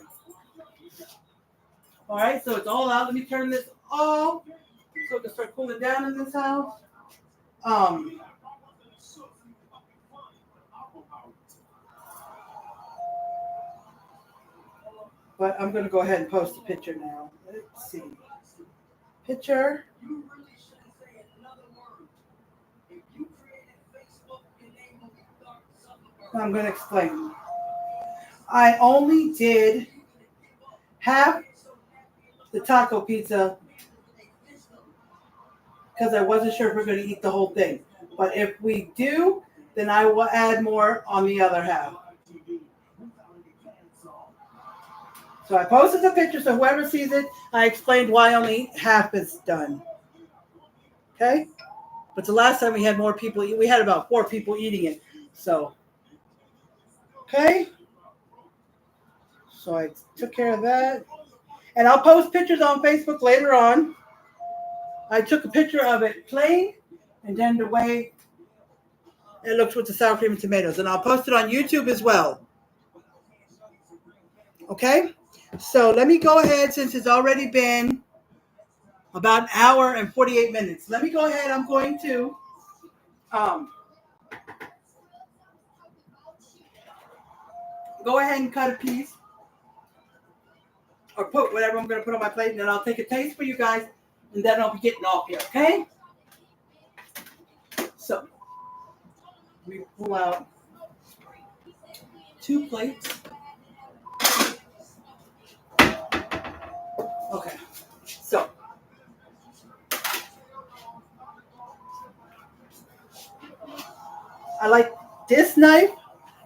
All right, so it's all out. Let me turn this off so it can start cooling down in this house. But I'm going to go ahead and post a picture now. Let's see. Picture. I'm going to explain. I only did half the taco pizza because I wasn't sure if we're going to eat the whole thing. But if we do, then I will add more on the other half. So I posted the picture, so whoever sees it, I explained why only half is done. Okay? But the last time we had more people, we had about 4 people eating it. So, okay? So I took care of that. And I'll post pictures on Facebook later on. I took a picture of it plain, and then the way it looks with the sour cream and tomatoes. And I'll post it on YouTube as well. Okay? So let me go ahead, since it's already been about an hour and 48 minutes. Let me go ahead. I'm going to go ahead and cut a piece or put whatever I'm going to put on my plate, and then I'll take a taste for you guys, and then I'll be getting off here, okay? So we pull out 2 plates. Okay, so I like this knife.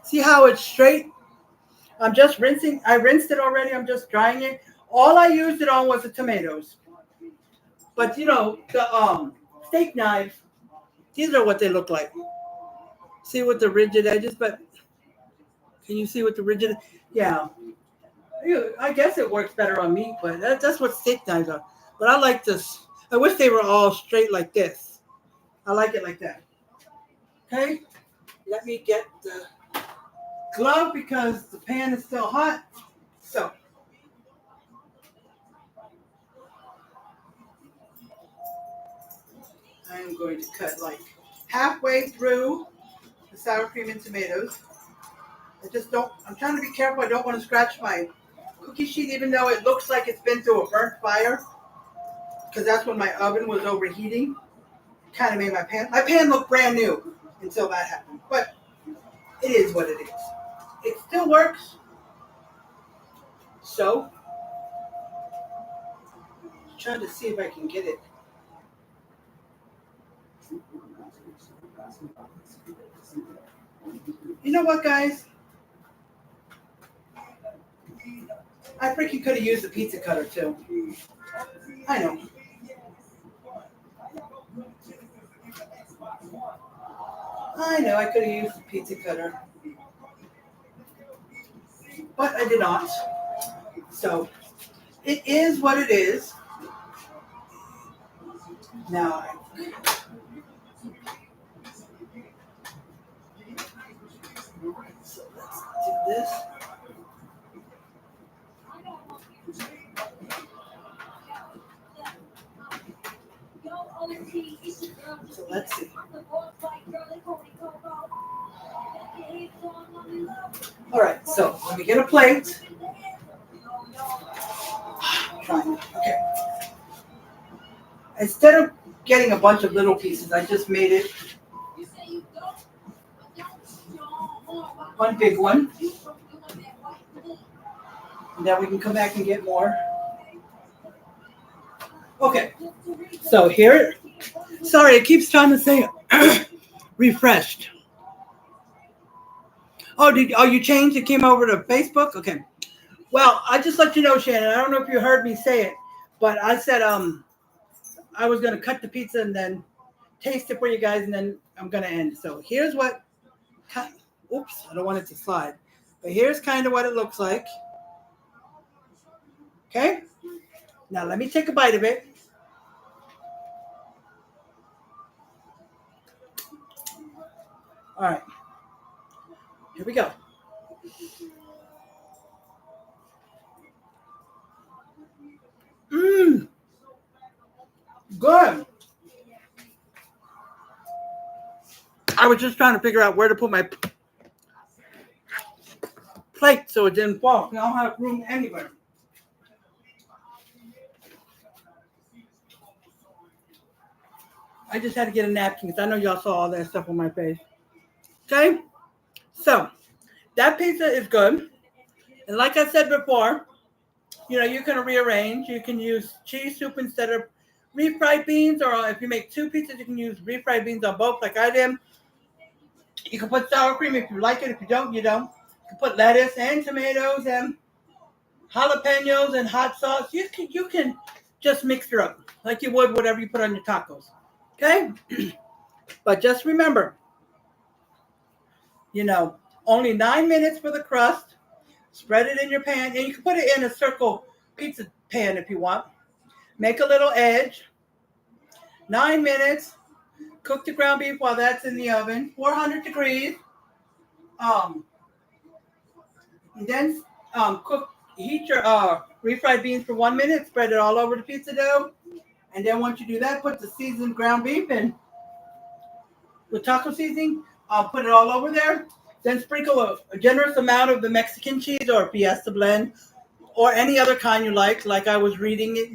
See how it's straight? I'm just rinsing. I rinsed it already. I'm just drying it. All I used it on was the tomatoes. But the steak knives, these are what they look like. See with the rigid edges, but can you see with the rigid? Yeah. I guess it works better on meat, but that's what steak knives are. But I like this. I wish they were all straight like this. I like it like that. Okay, let me get the glove because the pan is still hot. So, I'm going to cut like halfway through the sour cream and tomatoes. I'm trying to be careful. I don't want to scratch my cookie sheet, even though it looks like it's been through a burnt fire, because that's when my oven was overheating. Kind of made my pan look brand new until that happened. But it is what it is. It still works. So, trying to see if I can get it. You know what, guys? I freaking could have used a pizza cutter too. I know. I could have used a pizza cutter. But I did not. So, it is what it is. Now, so let's do this. So let's see. All right, so let me get a plate. Okay. Instead of getting a bunch of little pieces, I just made it one big one. And then we can come back and get more. Okay. So here, sorry, it keeps trying to say refreshed. Oh, you changed? It came over to Facebook? Okay. Well, I just let you know, Shannon. I don't know if you heard me say it, but I said I was gonna cut the pizza and then taste it for you guys, and then I'm gonna end. So here's what. Oops, I don't want it to slide. But here's kind of what it looks like. Okay. Now let me take a bite of it. All right. Here we go. Mmm. Good. I was just trying to figure out where to put my plate so it didn't fall. I don't have room anywhere. I just had to get a napkin because I know y'all saw all that stuff on my face. Okay? So, that pizza is good. And like I said before, you can rearrange. You can use cheese soup instead of refried beans, or if you make two pizzas, you can use refried beans on both like I did. You can put sour cream if you like it. If you don't, you don't. You can put lettuce and tomatoes and jalapenos and hot sauce. You can just mix it up like you would whatever you put on your tacos. Okay? But just remember, only 9 minutes for the crust. Spread it in your pan, and you can put it in a circle pizza pan if you want. Make a little edge. 9 minutes. Cook the ground beef while that's in the oven, 400 degrees. And then heat your refried beans for 1 minute. Spread it all over the pizza dough. And then once you do that, put the seasoned ground beef in with taco seasoning. Put it all over there. Then sprinkle a generous amount of the Mexican cheese or Fiesta blend or any other kind you like. Like I was reading it.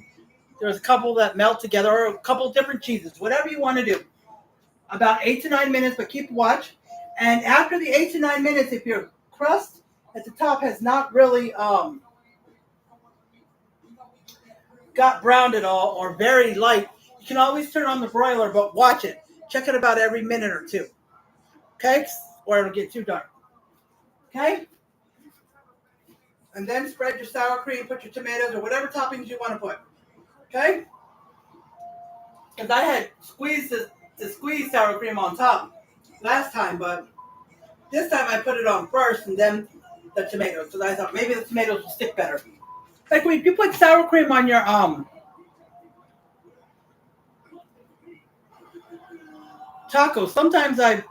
There's a couple that melt together or a couple different cheeses. Whatever you want to do. About 8 to 9 minutes, but keep watch. And after the 8 to 9 minutes, if your crust at the top has not really got browned at all or very light, you can always turn on the broiler, but watch it. Check it about every minute or two. Okay? Or it'll get too dark. Okay? And then spread your sour cream, put your tomatoes or whatever toppings you want to put. Okay? Because I had squeezed the squeeze sour cream on top last time, but this time I put it on first and then the tomatoes. So I thought maybe the tomatoes will stick better. Like when you put sour cream on your tacos, sometimes I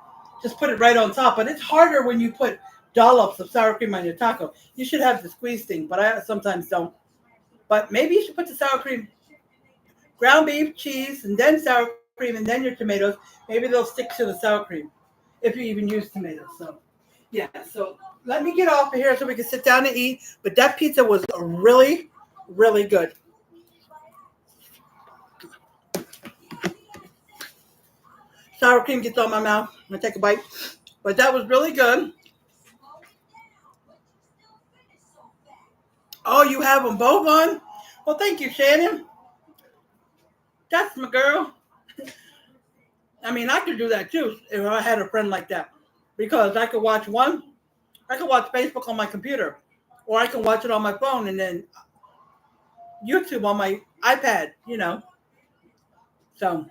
just put it right on top, but it's harder when you put dollops of sour cream on your taco. You should have the squeeze thing, but I sometimes don't. But maybe you should put the sour cream, ground beef, cheese, and then sour cream, and then your tomatoes. Maybe they'll stick to the sour cream if you even use tomatoes. So, yeah. So let me get off of here so we can sit down and eat. But that pizza was really, really good. Sour cream gets on my mouth. I'm gonna take a bite. But that was really good. Oh, you have them both on? Well, thank you, Shannon. That's my girl. I mean, I could do that too if I had a friend like that. Because I could watch one, I could watch Facebook on my computer, or I can watch it on my phone and then YouTube on my iPad, So,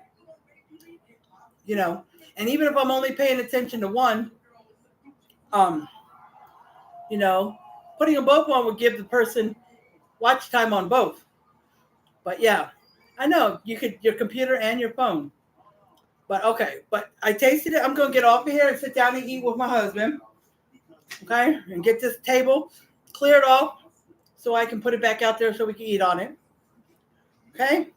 you know, and even if I'm only paying attention to one, um, you know, putting them both on would give the person watch time on both. But yeah, I know you could your computer and your phone. But okay, but I tasted it. I'm gonna get off of here and sit down and eat with my husband. Okay, and get this table cleared off so I can put it back out there so we can eat on it. Okay,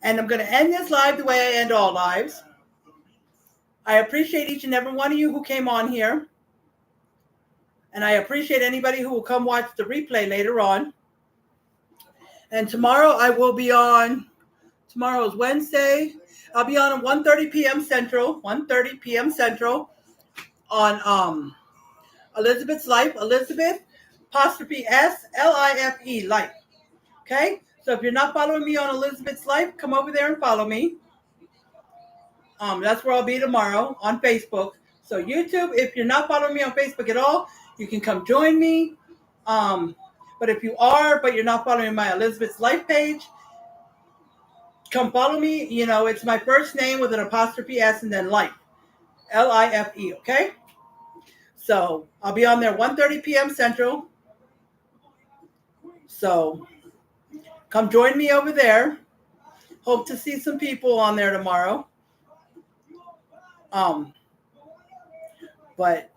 and I'm gonna end this live the way I end all lives. I appreciate each and every one of you who came on here, and I appreciate anybody who will come watch the replay later on. And tomorrow I will be on. Tomorrow is Wednesday. I'll be on at 1:30 p.m. Central. 1:30 p.m. Central on Elizabeth's Life. Elizabeth apostrophe SLIFE Life. Okay. So if you're not following me on Elizabeth's Life, come over there and follow me. That's where I'll be tomorrow on Facebook. So YouTube, if you're not following me on Facebook at all, you can come join me. But if you are, but you're not following my Elizabeth's Life page, come follow me. It's my first name with an apostrophe S and then Life. Life. Okay. So I'll be on there 1:30 p.m. Central. So come join me over there. Hope to see some people on there tomorrow. But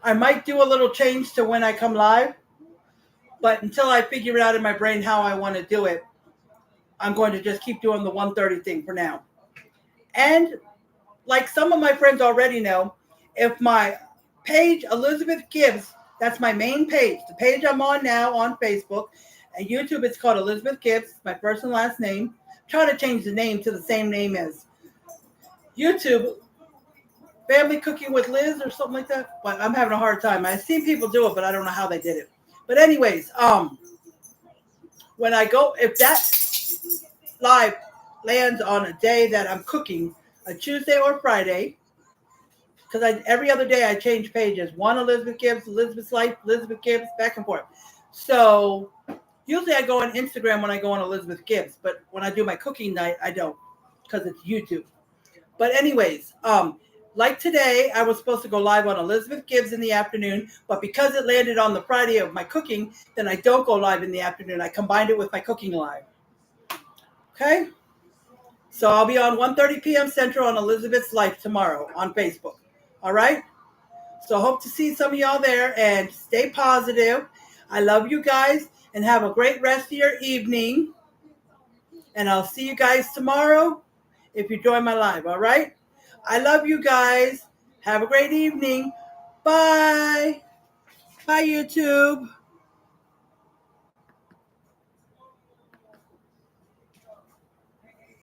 I might do a little change to when I come live. But until I figure it out in my brain how I want to do it, I'm going to just keep doing the 1:30 thing for now. And like some of my friends already know, if my page, Elizabeth Gibbs, that's my main page, the page I'm on now on Facebook, and YouTube, it's called Elizabeth Gibbs, my first and last name. Try to change the name to the same name as YouTube, Family Cooking with Liz or something like that. But I'm having a hard time. I've seen people do it, but I don't know how they did it. But anyways, when I go, if that live lands on a day that I'm cooking, a Tuesday or Friday, because every other day I change pages. One Elizabeth Gibbs, Elizabeth's Life, Elizabeth Gibbs, back and forth. So usually I go on Instagram when I go on Elizabeth Gibbs, but when I do my cooking night, I don't because it's YouTube. But anyways, like today, I was supposed to go live on Elizabeth Gibbs in the afternoon, but because it landed on the Friday of my cooking, then I don't go live in the afternoon. I combined it with my cooking live. Okay? So I'll be on 1:30 p.m. Central on Elizabeth's Life tomorrow on Facebook. All right? So I hope to see some of y'all there and stay positive. I love you guys and have a great rest of your evening. And I'll see you guys tomorrow if you join my live. All right? I love you guys. Have a great evening. Bye. Bye, YouTube.